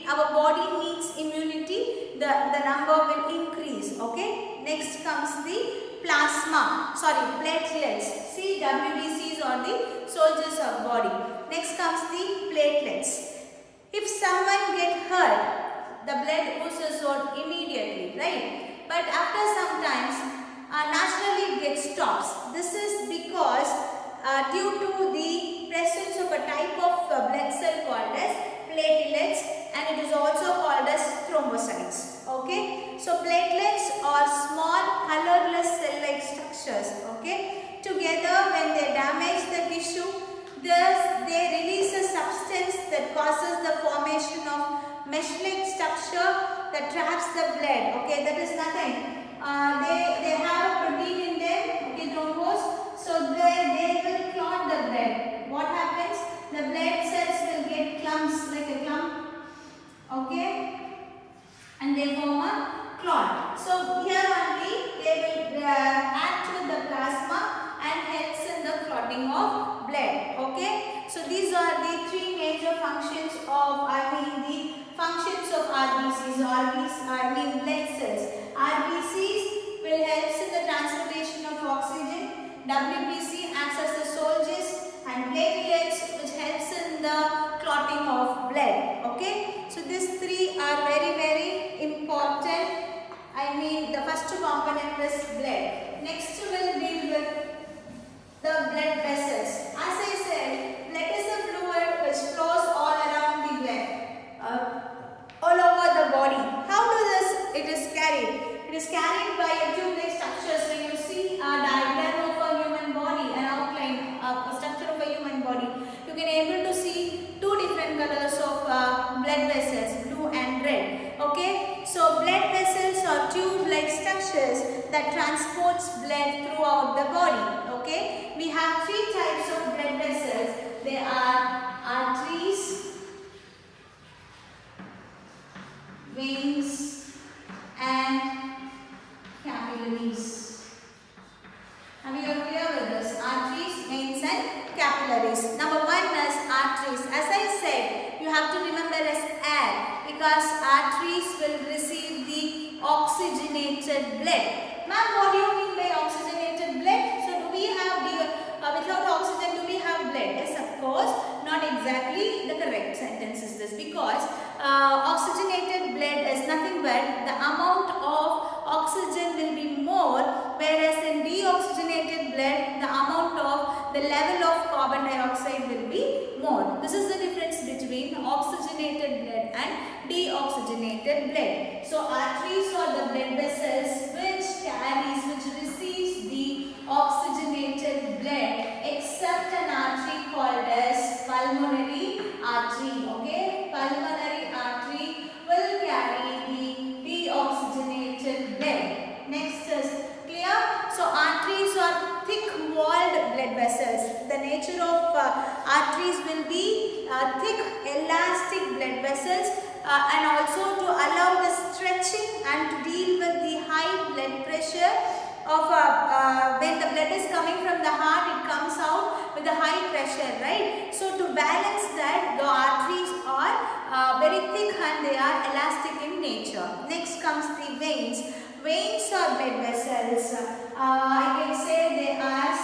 our body needs immunity, the number will increase. Okay. Next comes the platelets. See, WBCs are the soldiers of body. Next comes the platelets. If someone get hurt, the blood oozes out immediately, right? But after some times, naturally it gets stops. This is because due to the presence of a type of blood cell called as platelets, and it is also called as thrombocytes. Okay, so platelets are small colorless cell-like structures. Okay, together when they damage the tissue, they release a substance that causes the formation of mesh-like structure that traps the blood. Okay, that is nothing. They have a protein in them. Okay, thrombose. So they will clot the blood. What happens? The blood cells will get clumps, like a clump. Okay, and they form a clot. So here only they will act with the plasma and helps in the clotting of blood. Okay. So these are the three major functions of, the functions of RBCs. Blood cells. RBCs will help in the transportation of oxygen. WBC acts as the soldiers, and platelets which helps in the clotting of blood. Okay. So these three are very, very important. The first component is blood. Next we will deal with the blood vessels. As I said, blood is a fluid which flows all around the blood, all over the body. How does it is carried? It is carried by a tube-like structures. When you see a diagram of a human body, an outline, a structure of a human body, you can able to see two different colors of blood vessels, blue and red. Okay, so blood vessels are tube-like structures that transports blood throughout the body. Okay, we have three types of blood vessels. They are arteries, veins, and capillaries. Are we all clear with this? Arteries, veins, and capillaries. Number one is arteries. As I said, you have to remember as air, because arteries will receive the oxygenated blood. Ma'am, what do you mean by oxygenated blood? So do we have without oxygen, do we have blood? Yes, of course. Not exactly the correct sentence is this, because oxygenated blood is nothing but the amount of oxygen will be more, whereas in deoxygenated blood the amount of the level of carbon dioxide will be more. This is the difference between oxygenated blood and deoxygenated blood. So arteries are the blood vessels which receives the oxygenated blood, except an artery called as pulmonary artery. Okay, pulmonary artery will carry the deoxygenated blood. Next is clear. So arteries are thick-walled blood vessels. The nature of arteries will be thick, elastic blood vessels, and also to allow the stretching and to deal with the high blood pressure of when the blood is coming from the heart, it comes out with a high pressure, right? So to balance that, the arteries are very thick and they are elastic in nature. Next comes the veins. Veins are blood vessels. I can say they are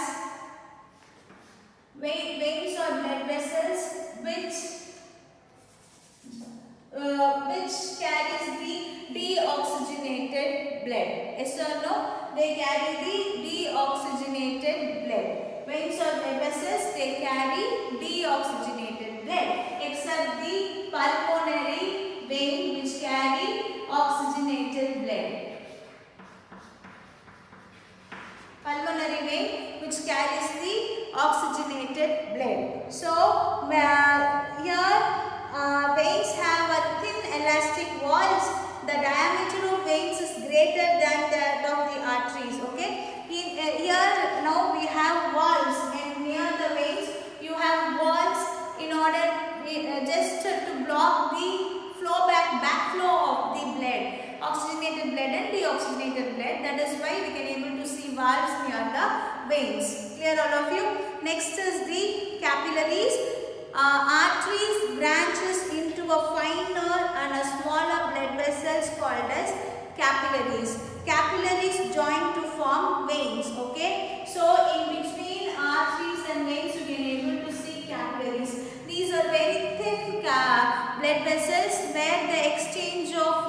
veins are blood vessels which carries the deoxygenated blood. Yes or no? They carry the deoxygenated blood. Veins are blood vessels, they carry deoxygenated blood, except the pulmonary vein which carry oxygenated blood. Pulmonary vein which carries the oxygenated blood. So here veins have a thin elastic walls. The diameter of veins is greater than that of the arteries. Okay. Here now we have walls, and near the veins you have walls in order just to block the backflow of the blood, oxygenated blood and deoxygenated blood. That is why we can able to see valves near the veins. Clear all of you? Next is the capillaries. Arteries branches into a finer and a smaller blood vessels called as capillaries. Capillaries join to form veins. Okay. So in between arteries and veins you can able to see capillaries. These are very thin blood vessels where the exchange of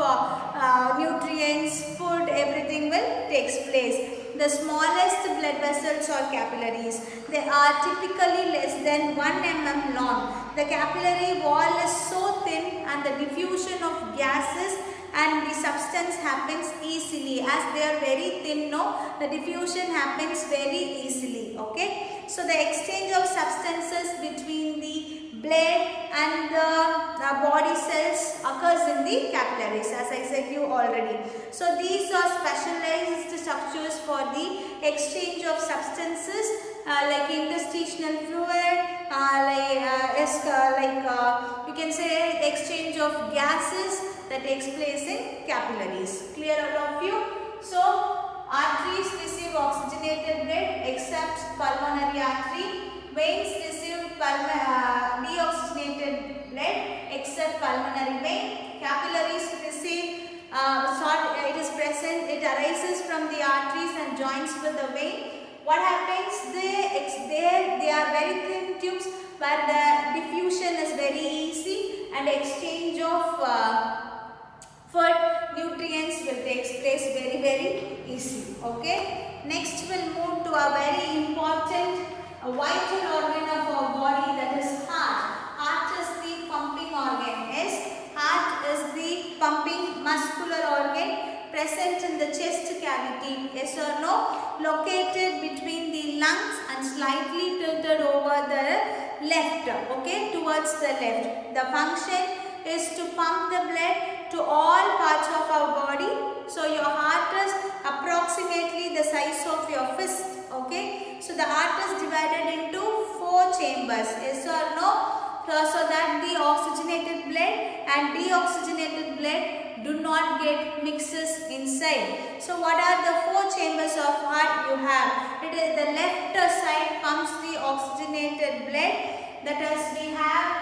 nutrients, food, everything will takes place. The smallest blood vessels are capillaries. They are typically less than 1 mm long. The capillary wall is so thin and the diffusion of gases and the substance happens easily. As they are very thin, the diffusion happens very easily. Okay. So the exchange of substances between the blood and the body cells occurs in the capillaries, as I said you already. So these are specialized structures for the exchange of substances like interstitial fluid, you can say exchange of gases, the that takes place in capillaries. Clear all of you? So arteries receive oxygenated blood except pulmonary artery. Veins receive deoxygenated blood except pulmonary vein. Capillaries receive it is present. It arises from the arteries and joins with the vein. What happens? They are very thin tubes where the diffusion is very easy and exchange of food nutrients will take place very easy. Okay. Next we'll move to a very important vital organ of our body, that is heart. Heart is the pumping organ. Yes. Heart is the pumping muscular organ present in the chest cavity. Yes or no? Located between the lungs and slightly tilted over the left. Okay, towards the left. The function is to pump the blood to all parts of our body. So your heart is approximately the size of your fist. Okay, so the heart is divided into 4 chambers. Yes or no? So that the oxygenated blood and deoxygenated blood do not get mixes inside. So what are the 4 chambers of heart you have? It is the left side pumps the oxygenated blood. That is, we have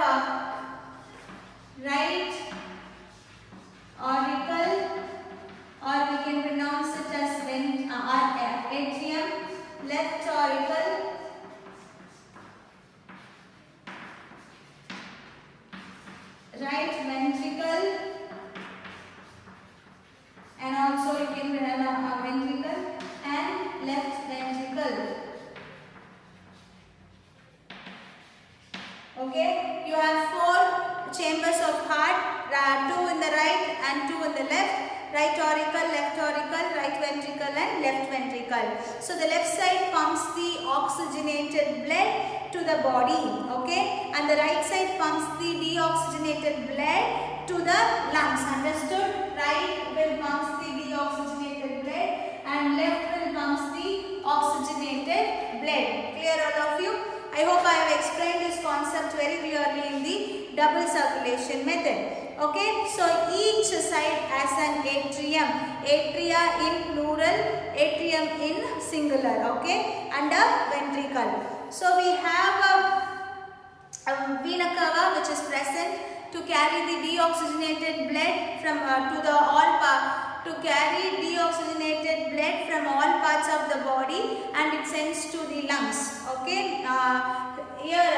right auricle, or we can pronounce it as atrium, left auricle, right ventricle, and also you can remember ventricle and left ventricle. Okay, you have 4 chambers of heart, 2 in the right and 2 in the left. Right auricle, left auricle, right ventricle and left ventricle. So the left side pumps the oxygenated blood to the body, okay, and the right side pumps the deoxygenated blood to the lungs. Understood? Right will pumps the deoxygenated blood and left will pumps the oxygenated blood. Clear all of you? I hope I have explained this concept very clearly in the double circulation method. Okay, so each side has an atrium. Atria in plural, atrium in singular. Okay, and a ventricle. So we have a vena cava which is present to carry the deoxygenated blood from to carry deoxygenated blood from all parts of the body, and it sends to the lungs. Okay, here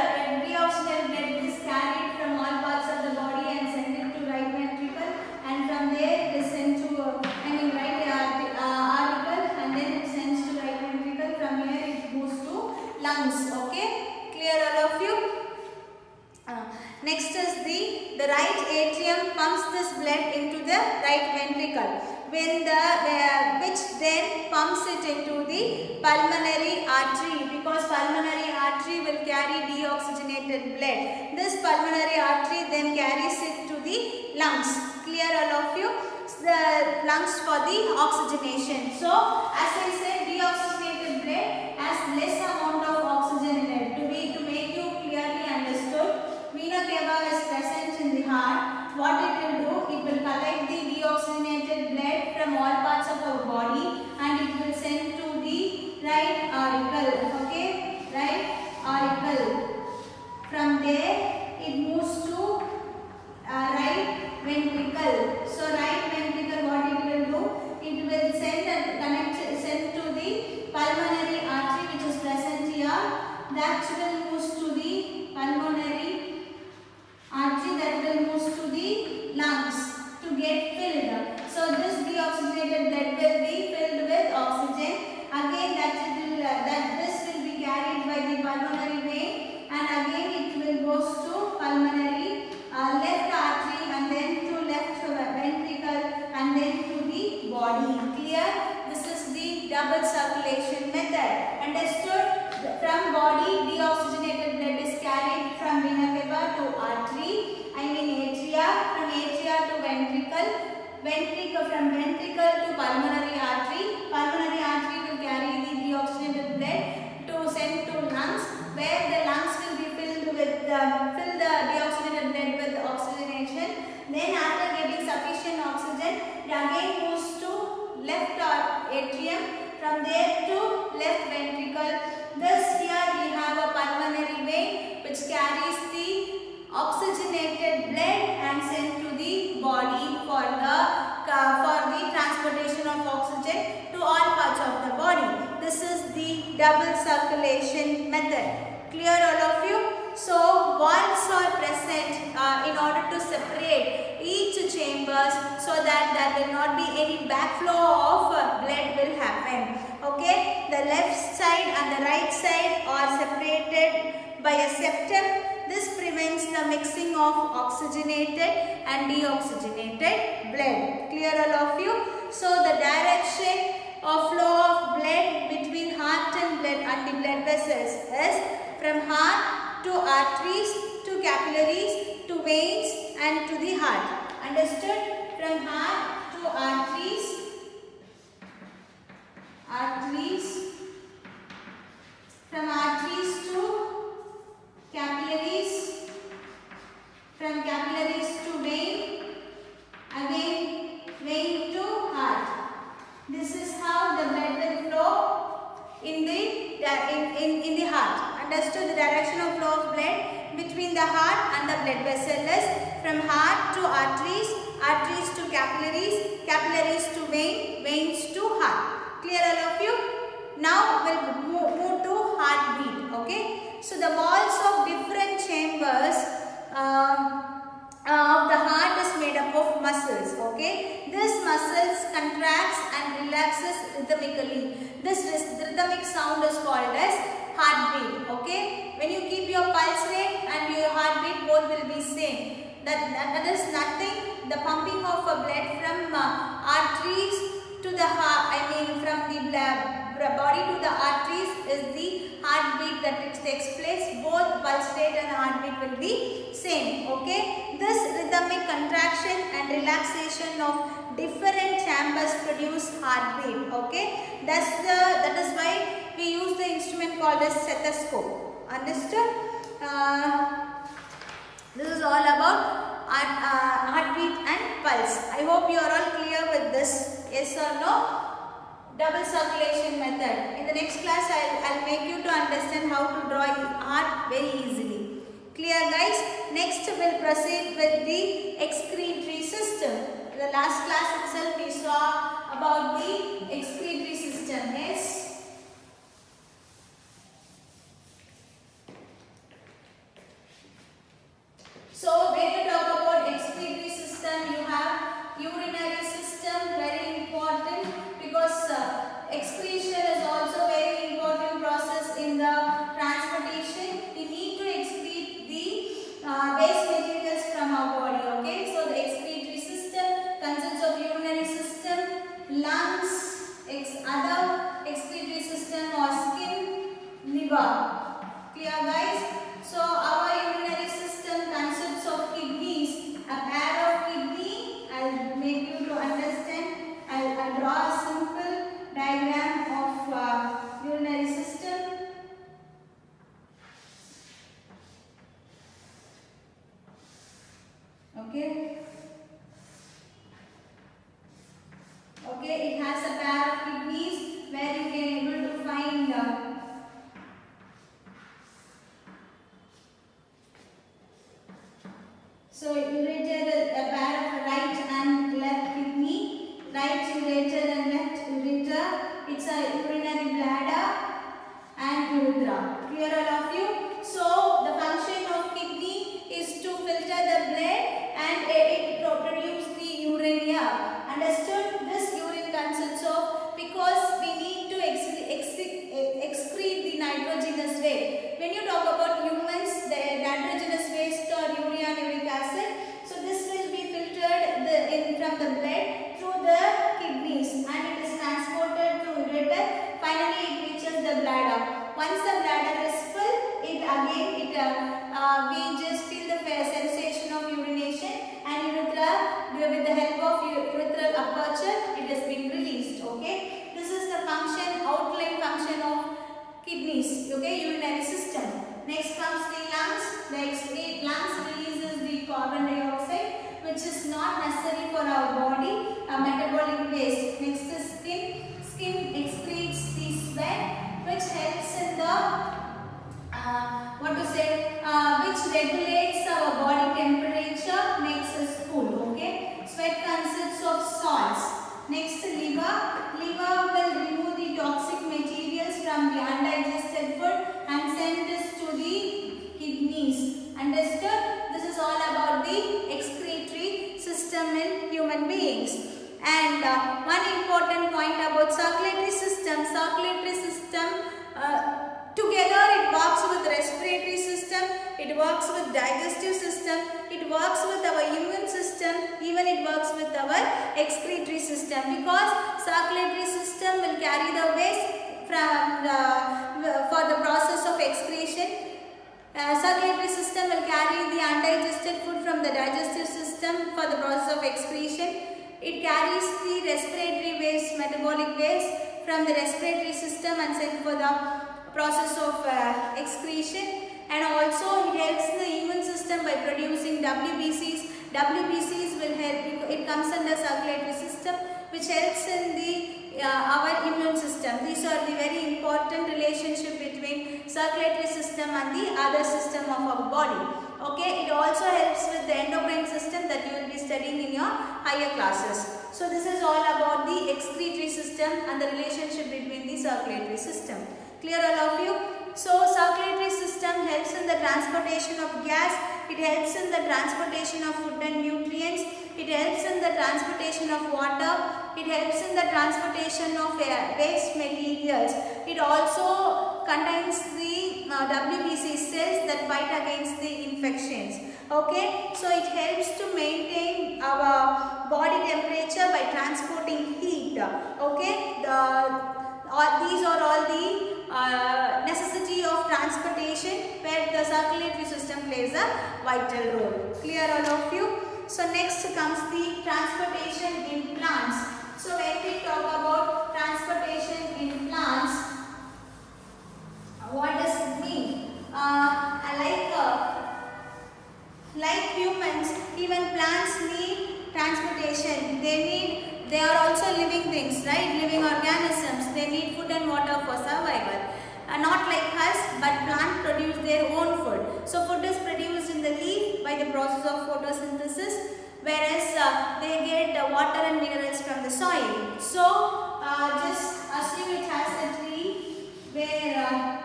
deoxygenated blood is carried from all parts of the body and sent it to right ventricle, and from there it is sent to right auricle, and then it sends to right ventricle. From here it goes to lungs. Okay, clear all of you? Next is the right atrium pumps this blood into the right ventricle, which then pumps it into the pulmonary artery, because pulmonary artery will carry deoxygenated blood. This pulmonary artery then carries it to the lungs. Clear all of you? The lungs for the oxygenation. So as I said, deoxygenated blood has less amount of oxygen in it. To make you clearly understood, vena cava is present in the heart. What it will do? It will collect the deoxygenated blood from all parts of our body and it will send to the right auricle. Okay, right auricle. From there, it moves to right ventricle. So right ventricle, what it will do? It will send to the pulmonary artery which is present here. That will move to the pulmonary artery, that will move to the lungs to get filled. So this deoxygenated blood will be filled with oxygen. Again this will be carried by the pulmonary vein, and again it will goes to pulmonary left artery, and then to left ventricle, and then to the body. Clear? This is the double circulation method. Understood? From body, deoxygenated blood is carried from vena cava to artery, atria, from atria to ventricle, from ventricle to pulmonary artery. Pulmonary artery will carry the deoxygenated blood to send to lungs, where the lungs will be filled with fill the deoxygenated blood with oxygenation. Then after getting sufficient double circulation method. Clear all of you? So valves are present in order to separate each chambers so that there will not be any backflow of blood will happen. Okay, the left side and the right side are separated by a septum. This prevents the mixing of oxygenated and deoxygenated blood. Clear all of you? So the direction of flow of blood between heart and the blood vessels is from heart to arteries to capillaries to veins and to the heart. Understood? From heart to arteries, from arteries to capillaries, from capillaries to vein, again vein to heart. This is how the blood will flow in the heart. Understood? The direction of flow of blood between the heart and the blood vessel is from heart to arteries, arteries to capillaries, capillaries to vein, veins to heart. Clear all of you? Now we'll move to heartbeat. Okay. So the walls of different chambers of the heart is made up of muscles. Okay. This muscles contracts and relaxes rhythmically. This rhythmic sound is called as heartbeat. Okay. When you keep your pulse rate and your heartbeat, both will be same. That is nothing. The pumping of blood from arteries to the heart, from the body to the arteries is the heartbeat that it takes place. Both pulse rate and heartbeat will be same. Okay. This rhythmic contraction and relaxation of different chambers produce heartbeat. Okay. That is why we use the instrument called as stethoscope. Understood? This is all about heartbeat and pulse. I hope you are all clear with this. Yes or no? Double circulation method. In the next class, I'll make you to understand how to draw heart very easily. Clear, guys? Next, we'll proceed with the excretory system. In the last class itself, we saw about the excretory system. Yes. So, when you talk about excretory system, you have urinary system, very important, because excretion is also very important process in the transportation. We need to excrete the waste materials from our body. Okay, so the excretory system consists of urinary system, lungs, other excretory system or skin, liver. Clear, guys? So our urinary system consists of kidneys, a pair of kidney. I'll make you to understand. I'll draw a simple diagram of urinary system. Okay. Okay, it has a pair of kidneys where you can able to find so ureter, a pair of right and left kidney, right ureter and left ureter. It's a urinary bladder and urethra. Clear all of you? So the function of kidney is to filter the blood and it produce the urine. Understood? This urine consists of human beings. And one important point about circulatory system, together it works with respiratory system, it works with digestive system, it works with our immune system, even it works with our excretory system, because circulatory system will carry the waste from for the process of excretion. Circulatory system will carry the undigested food from the digestive system for the process of excretion. It carries the respiratory waste, metabolic waste from the respiratory system and sent for the process of excretion. And also it helps the immune system by producing WBCs. WBCs will help, it comes under circulatory system, which helps in the our immune system. These are the very important relationship between circulatory system and the other system of our body. Okay, it also helps with the endocrine system that you will be studying in your higher classes. So this is all about the excretory system and the relationship between the circulatory system. Clear all of you? So circulatory system helps in the transportation of gas, it helps in the transportation of food and nutrients, it helps in the transportation of water, it helps in the transportation of waste materials. It also contains the WBC cells that fight against the infections. Okay, so it helps to maintain our body temperature by transporting heat. Okay, these are all the necessity of transportation where the circulatory system plays a vital role. Clear all of you? So next comes the transportation in plants. So when we talk about transportation in plants, what does it mean? Like humans, even plants need transportation. They are also living things, right? Living organisms. They need food and water for survival. Not like us, but plants produce their own food. So food is produced in the leaf by the process of photosynthesis, whereas they get water and minerals from the soil. So just assume it has a tree where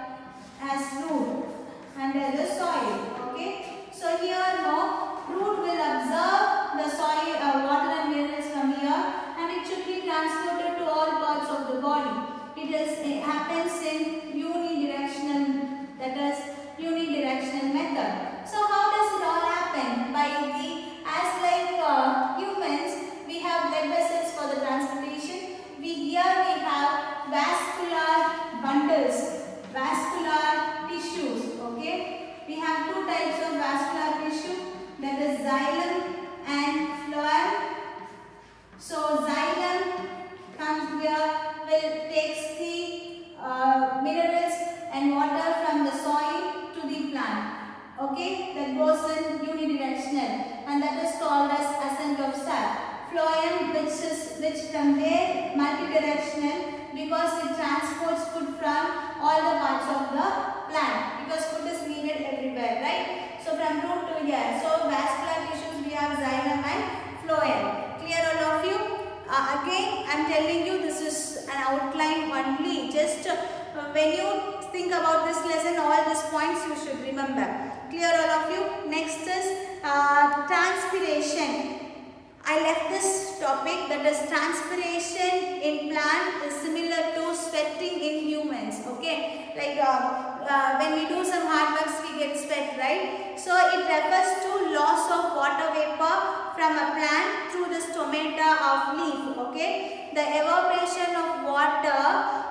has root under the soil. Okay. So here now root will absorb the soil water and minerals from here, and it should be transported to all parts of the body. It happens in unidirectional, that is unidirectional method. So how does it all happen? As like humans, we have blood vessels for the transportation. Here we have vascular bundles, vascular tissues. Okay, we have two types of vascular tissue, that is xylem and phloem. So xylem comes here, takes the minerals and water from the soil to the plant. Okay, that goes in unidirectional, and that is called as ascent of sap. Phloem, which from there multidirectional, because it transports food from all the parts of the plant, because food is needed everywhere, right? So from root to here. So vascular tissues we have xylem and phloem. Clear all of you? Again, I am telling you, this is an outline only. Just when you think about this lesson, all these points you should remember. Clear all of you? Next is transpiration. I left this topic, that is transpiration in plant is similar to sweating in humans. Okay, like when we do some hard works we get sweat, right? So it refers to loss of water vapor from a plant through the stomata of leaf. Okay, the evaporation of water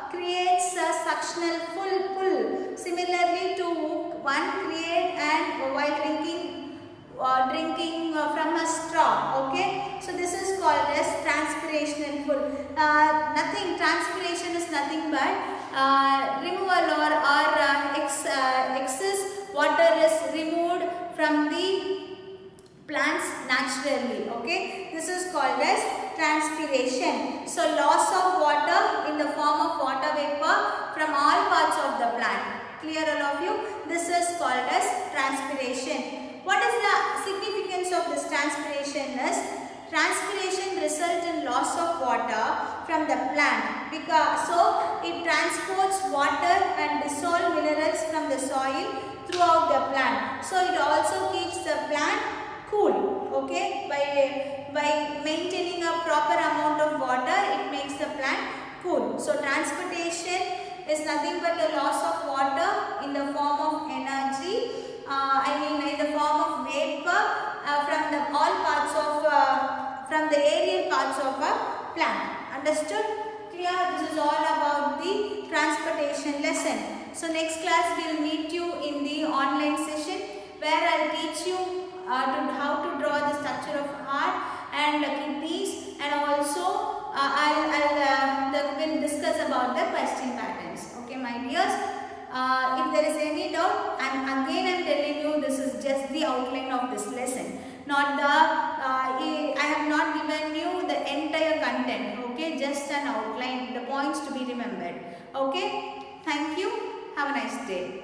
creates a suctional pull, similarly to one create and while drinking from a straw. Okay, so this is called as transpirational pull. Transpiration is nothing but removal or excess water is removed from the plants naturally. Okay, this is called as transpiration. So loss of water in the form of water vapor from all parts of the plant. Clear all of you? This is called as transpiration. What is the significance of this transpiration is, transpiration results in loss of water from the plant, because so it transports water and dissolved minerals from the soil throughout the plant. So it also keeps the plant cool. Okay, by maintaining a proper amount of water, it makes the plant cool. So transportation is nothing but the loss of water in the form of energy. In the form of vapor from the all parts of from the aerial parts of a plant. Understood? Clear? This is all about the transportation lesson. So next class we will meet you in the online session where I will teach you how to draw the structure of heart and kidneys, and also we'll discuss about the question patterns. Okay, my dears. If there is any doubt, I'm telling you, this is just the outline of this lesson. Not the I have not given you the entire content. Okay, just an outline, the points to be remembered. Okay, thank you. Have a nice day.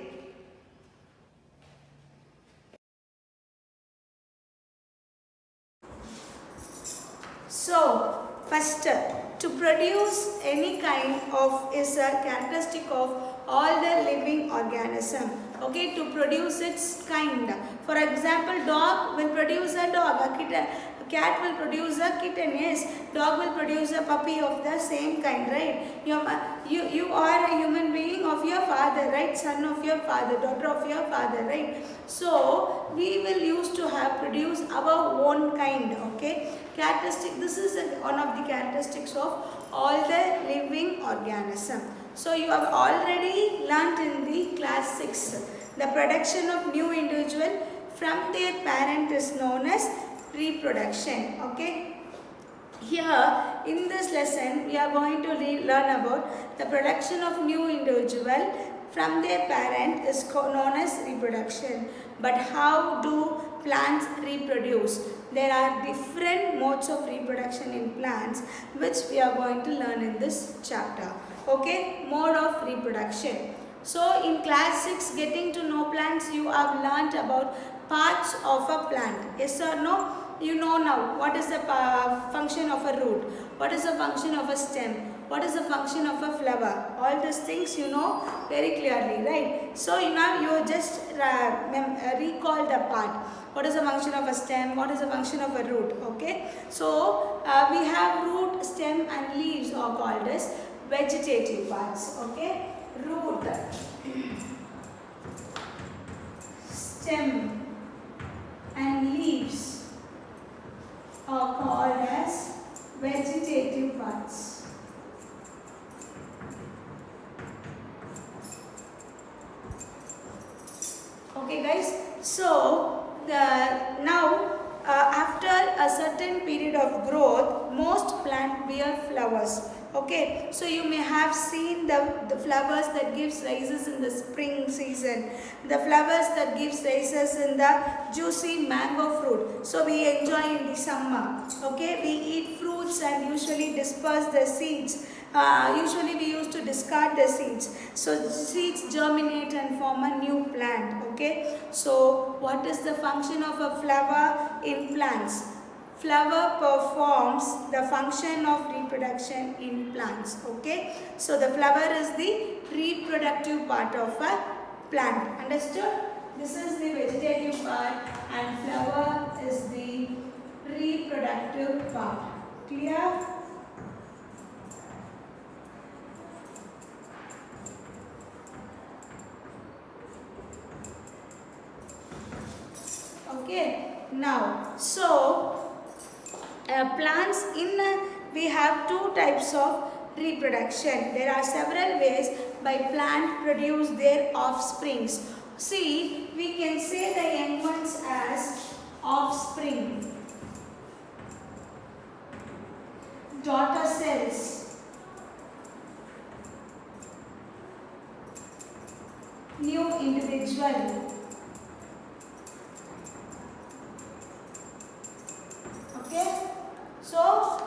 So, first, to produce any kind of is a characteristic of all the living organism. Okay, to produce its kind. For example, dog will produce a dog, a kitten. Cat will produce a kitten, yes. Dog will produce a puppy of the same kind, right? You are a human being of your father, right? Son of your father, daughter of your father, right? So, we will used to have produce our own kind, okay? Characteristic, this is one of the characteristics of all the living organism. So, you have already learnt in the class 6, the production of new individual from their parent is known as reproduction. Okay, here in this lesson we are going to learn about the production of new individual from their parent is known as reproduction. But how do plants reproduce? There are different modes of reproduction in plants which we are going to learn in this chapter. Okay, mode of reproduction. So in class 6, getting to know plants, you have learnt about parts of a plant. Yes or no? You know now what is the function of a root, what is the function of a stem, what is the function of a flower. All these things you know very clearly, right? So now you just recall the part. What is the function of a stem? What is the function of a root? Okay. So we have root, stem and leaves are called as vegetative parts. Okay. Root, stem and leaves are called as vegetative parts. Okay guys, so now after a certain period of growth, most plants bear flowers. Okay, so you may have seen the flowers that gives rises in the spring season, the flowers that gives rises in the juicy mango fruit. So we enjoy in the summer. Okay, we eat fruits and usually disperse the seeds. Usually we used to discard the seeds. So seeds germinate and form a new plant. Okay, so what is the function of a flower in plants? Flower performs the function of reproduction in plants. Okay, so the flower is the reproductive part of a plant. Understood? This is the vegetative part and flower is the reproductive part. Clear? Okay, now so plants we have two types of reproduction. There are several ways by plant produce their offsprings. See, we can say the young ones as offspring, daughter cells, new individual. Okay, so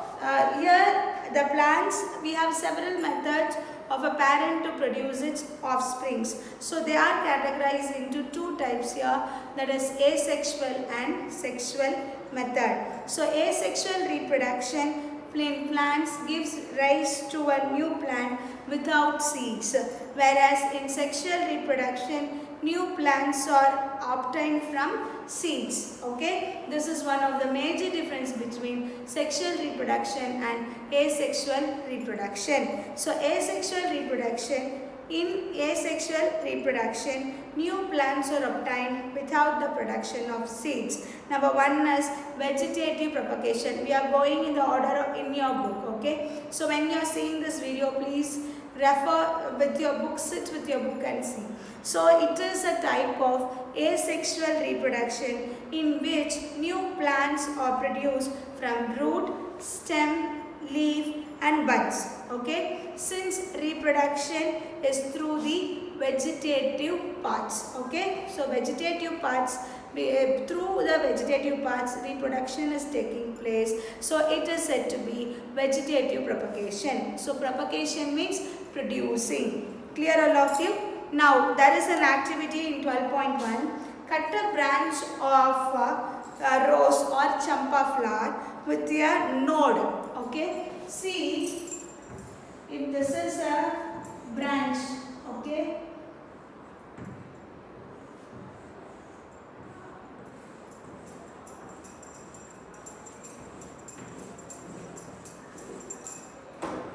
here the plants, we have several methods of a parent to produce its offsprings. So they are categorized into two types here, that is asexual and sexual method. So asexual reproduction in plants gives rise to a new plant without seeds, whereas in sexual reproduction new plants are obtained from seeds. Okay, this is one of the major difference between sexual reproduction and asexual reproduction. So asexual reproduction, in asexual reproduction, new plants are obtained without the production of seeds. Number one is vegetative propagation. We are going in the order in your book. Okay, so when you are seeing this video, please refer with your book, sit with your book and see. So it is a type of asexual reproduction in which new plants are produced from root, stem, leaf and buds. Okay, since reproduction is through the vegetative parts. Okay, so vegetative parts, through the vegetative parts reproduction is taking place, so it is said to be vegetative propagation. So propagation means producing. Clear all of you? Now there is an activity in 12.1. Cut a branch of rose or champa flower with a node. Okay, see if this is a branch. Okay,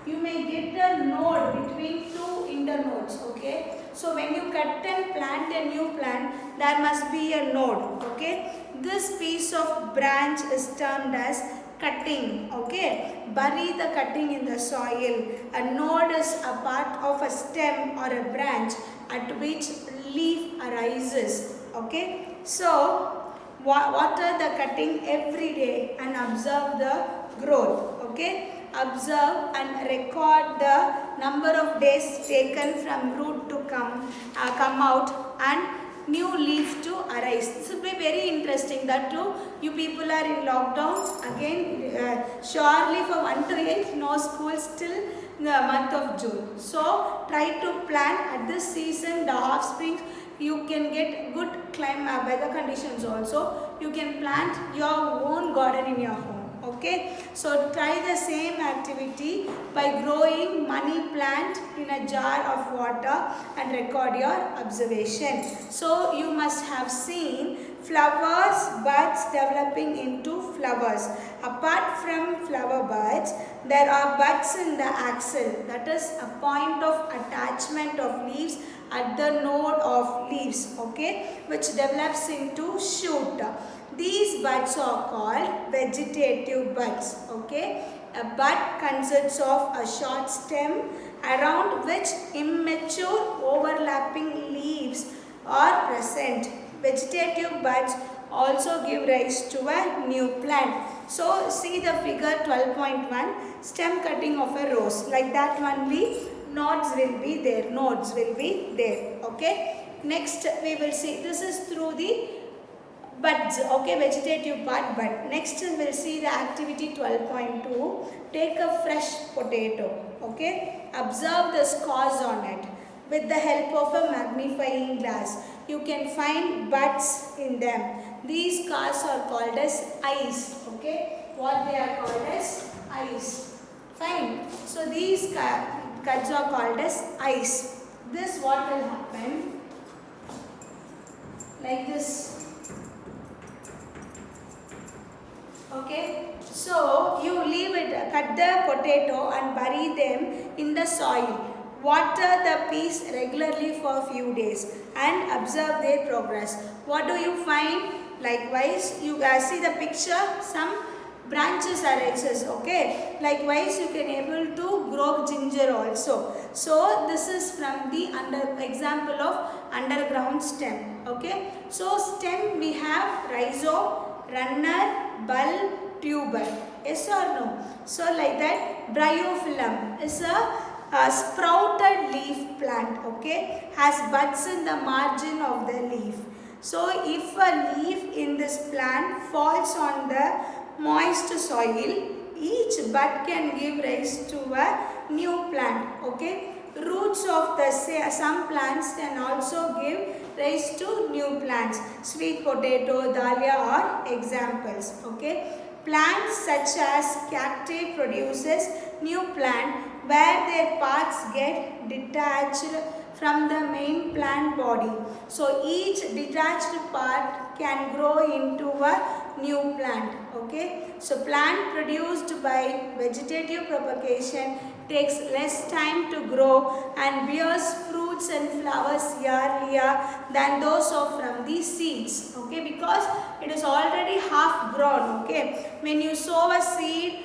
you may get a node between two internodes. Okay, so when you cut and plant a new plant, there must be a node. Okay, this piece of branch is termed as cutting. Okay, bury the cutting in the soil. A node is a part of a stem or a branch at which leaf arises. Okay, so water the cutting every day and observe the growth. Okay, observe and record the number of days taken from root to come out and new leaf to arise. This will be very interesting. That too, you people are in lockdown again. Surely for 1 to 8, no school till the month of June. So try to plan at this season, the half springs. You can get good climate weather conditions also. You can plant your own garden in your home. Okay, so try the same activity by growing money plant in a jar of water and record your observation. So you must have seen flowers, buds developing into flowers. Apart from flower buds, there are buds in the axil, that is a point of attachment of leaves at the node of leaves. Okay, which develops into shoot. These buds are called vegetative buds. Okay, a bud consists of a short stem around which immature overlapping leaves are present. Vegetative buds also give rise to a new plant. So see the figure 12.1, stem cutting of a rose. Like that only nodes will be there. Nodes will be there. Okay. Next we will see, this is through the buds. Okay, vegetative part bud. Next we will see the activity 12.2. Take a fresh potato. Okay, observe the scars on it. With the help of a magnifying glass, you can find buds in them. These scars are called as eyes. Okay, what they are called as eyes. Fine. So these cuts are called as eyes. This what will happen? Like this. Okay, so you leave it, cut the potato and bury them in the soil. Water the piece regularly for a few days and observe their progress. What do you find? Likewise, you see the picture, some branches arises. Okay, likewise you can able to grow ginger also. So this is from the example of underground stem. Okay, so stem we have rhizome, runner, bulb, tuber. Yes or no? So like that, bryophyllum is a sprouted leaf plant. Okay, has buds in the margin of the leaf. So if a leaf in this plant falls on the moist soil, each bud can give rise to a new plant. Okay, roots of the some plants can also give rise to new plants. Sweet potato, dahlia are examples. Okay, plants such as cacti produces new plant where their parts get detached from the main plant body. So each detached part can grow into a new plant. Okay, so plant produced by vegetative propagation takes less time to grow and bears fruits and flowers earlier than those of from the seeds. Okay, because it is already half grown. Okay, when you sow a seed,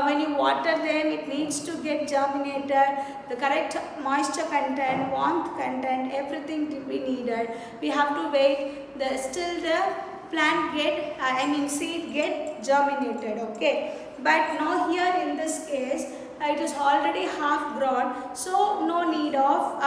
when you water them, it needs to get germinated. The correct moisture content, warmth content, everything to be needed. We have to wait still the plant get, seed get germinated. Okay, but now here in this case, it is already half grown, so no need of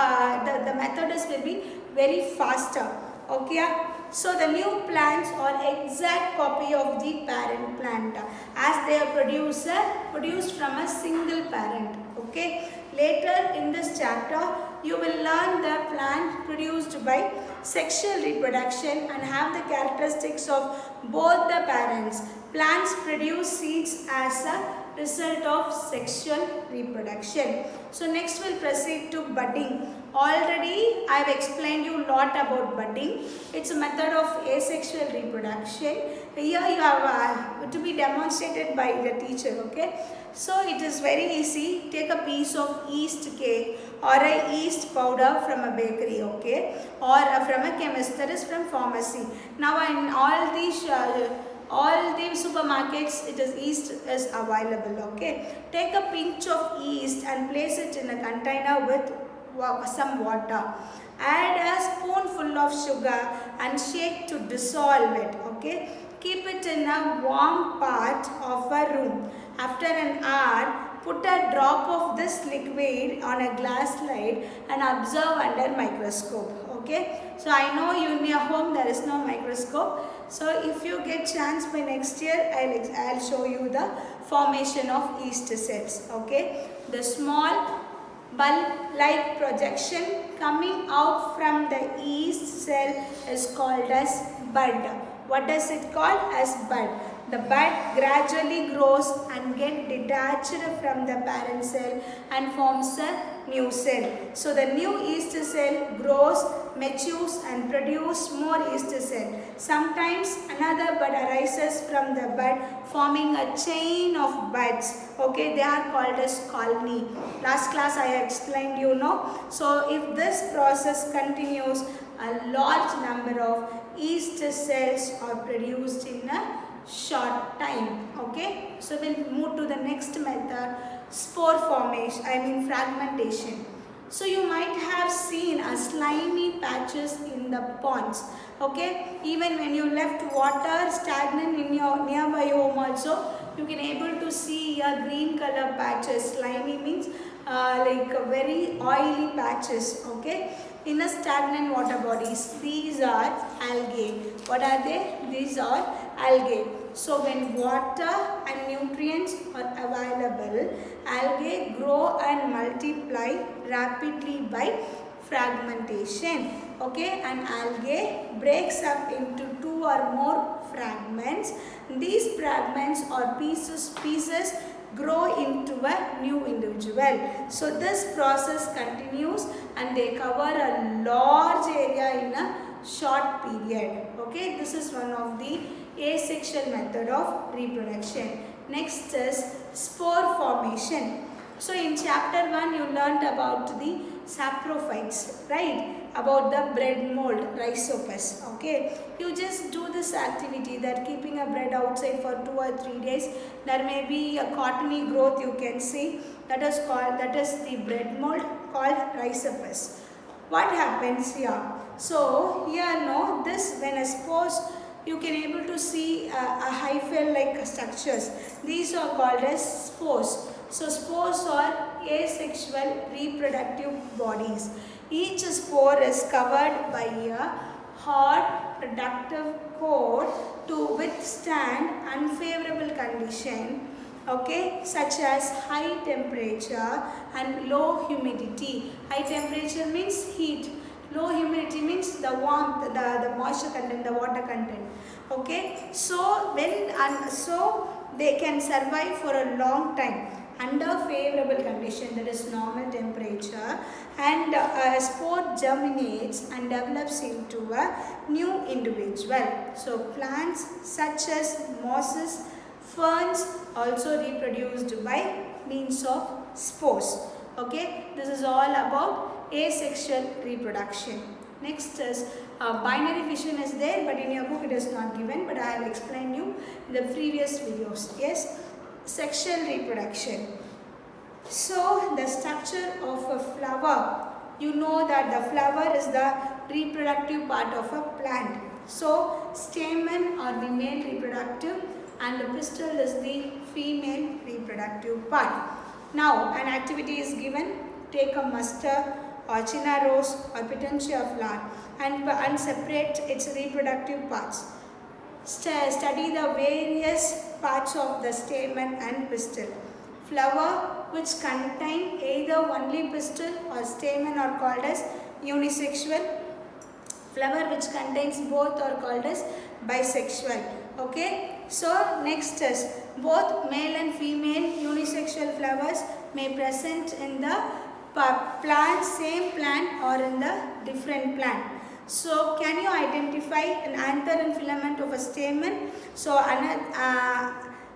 the method is will be very faster. Okay, so the new plants are exact copy of the parent plant as they are produced from a single parent. Okay, later in this chapter you will learn the plant produced by sexual reproduction and have the characteristics of both the parents. Plants produce seeds as a result of sexual reproduction. So next we'll proceed to budding. Already I have explained you a lot about budding. It's a method of asexual reproduction. Here you have to be demonstrated by the teacher. Okay, so it is very easy. Take a piece of yeast cake or a yeast powder from a bakery, okay, or from a chemist, that is from pharmacy. Now in all the supermarkets it is yeast is available. Okay, take a pinch of yeast and place it in a container with some water. Add a spoonful of sugar and shake to dissolve it. Okay, keep it in a warm part of a room. After an hour, put a drop of this liquid on a glass slide and observe under microscope. Okay, so I know you in your home there is no microscope. So if you get chance by next year, I'll show you the formation of yeast cells. Okay, the small bulb-like projection coming out from the yeast cell is called as bud. What does it call as bud? The bud gradually grows and gets detached from the parent cell and forms a new cell. So the new yeast cell grows, matures and produces more yeast cell. Sometimes another bud arises from the bud, forming a chain of buds. Okay, they are called as colony. Last class I explained, you know. So if this process continues, a large number of yeast cells are produced in a short time. Okay, so we'll move to the next method, spore formation, fragmentation. So you might have seen a slimy patches in the ponds. Okay, even when you left water stagnant in your nearby home also, you can able to see a green color patches. Slimy means like very oily patches. Okay, in a stagnant water bodies. These are algae. What are they? These are algae. So when water and nutrients are available, algae grow and multiply rapidly by fragmentation. Okay, and algae breaks up into two or more fragments. These fragments or pieces grow into a new individual. So this process continues and they cover a large area in a short period. Okay, this is one of the asexual method of reproduction. Next is spore formation. So in chapter 1 you learnt about the saprophytes, right? About the bread mold, rhizopus. Okay, you just do this activity that keeping a bread outside for 2 or 3 days, there may be a cottony growth you can see. That is the bread mold called rhizopus. What happens here? So here this when exposed, you can able to see a hyphal like structures. These are called as spores. So spores are asexual reproductive bodies. Each spore is covered by a hard productive coat to withstand unfavorable condition, okay, such as high temperature and low humidity. High temperature means heat. Low humidity means the warmth, the moisture content, the water content. Okay, so so they can survive for a long time. under favorable condition, that is normal temperature, and spore germinates and develops into a new individual. So plants such as mosses, ferns also reproduced by means of spores. Okay, this is all about asexual reproduction. Next is binary fission is there, but in your book it is not given, but I will explain you in the previous videos. Yes, sexual reproduction. So the structure of a flower, you know that the flower is the reproductive part of a plant. So stamen are the male reproductive and the pistil is the female reproductive part. Now an activity is given. Take a mustard or chinarose or Pittanchia flower and separate its reproductive parts. Study the various parts of the stamen and pistil. Flower which contain either only pistil or stamen are called as unisexual. Flower which contains both are called as bisexual. Okay. So next is both male and female unisexual flowers may present in the plant, same plant or in the different plant. So can you identify an anther and filament of a stamen? So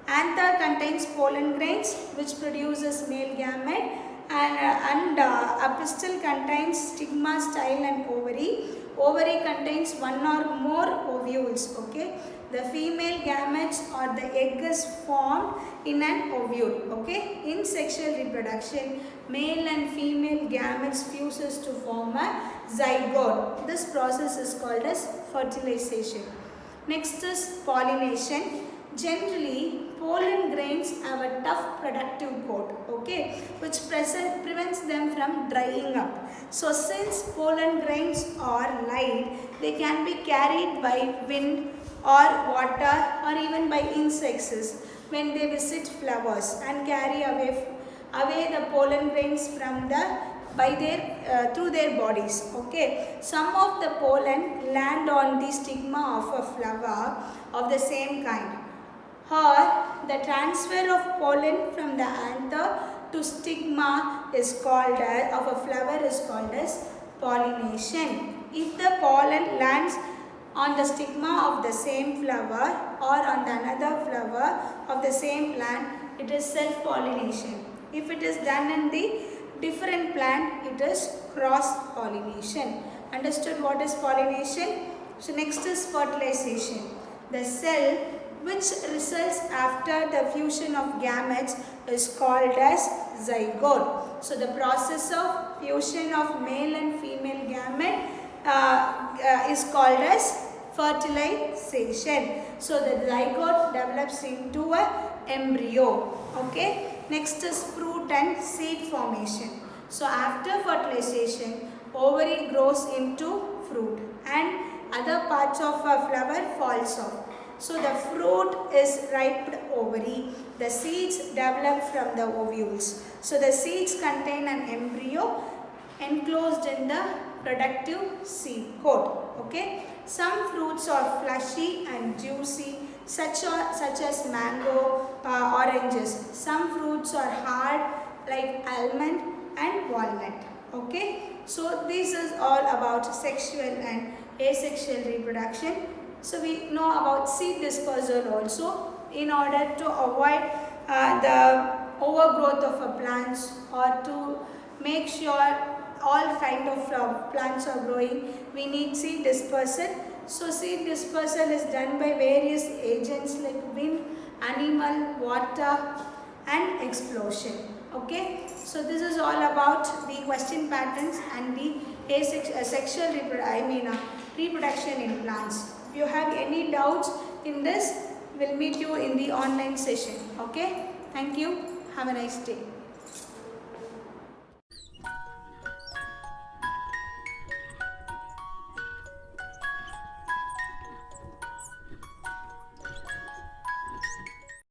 anther contains pollen grains which produces male gamete, and a pistil contains stigma, style and ovary. Ovary contains one or more ovules. Okay. The female gametes or the egg is formed in an ovule. Okay. In sexual reproduction, male and female gametes fuses to form a zygote. This process is called as fertilization. Next is pollination. Generally, pollen grains have a tough productive coat, okay, which prevents them from drying up. So since pollen grains are light, they can be carried by wind or water or even by insects when they visit flowers and carry away the pollen grains from through their bodies. Okay, some of the pollen land on the stigma of a flower of the same kind, or the transfer of pollen from the anther to stigma is called as, of a flower is called as pollination. If the pollen lands on the stigma of the same flower or on another flower of the same plant, it is self-pollination. If it is done in the different plant, it is cross-pollination. Understood what is pollination? So next is fertilization. The cell which results after the fusion of gametes is called as zygote. So the process of fusion of male and female gamete is called as fertilization. So the zygote develops into an embryo. Okay. Next is fruit and seed formation. So after fertilization, ovary grows into fruit and other parts of a flower falls off. So the fruit is ripe ovary. The seeds develop from the ovules. So the seeds contain an embryo enclosed in the productive seed coat. Okay. Some fruits are fleshy and juicy, such as mango, oranges. Some fruits are hard like almond and walnut. Okay. So this is all about sexual and asexual reproduction. So we know about seed dispersal also, in order to avoid the overgrowth of a plants, or to make sure all kind of plants are growing, we need seed dispersal. So seed dispersal is done by various agents like wind, animal, water and explosion. Okay. So this is all about the question patterns and the sexual reproduction in plants. If you have any doubts in this, we'll meet you in the online session. Okay. Thank you. Have a nice day.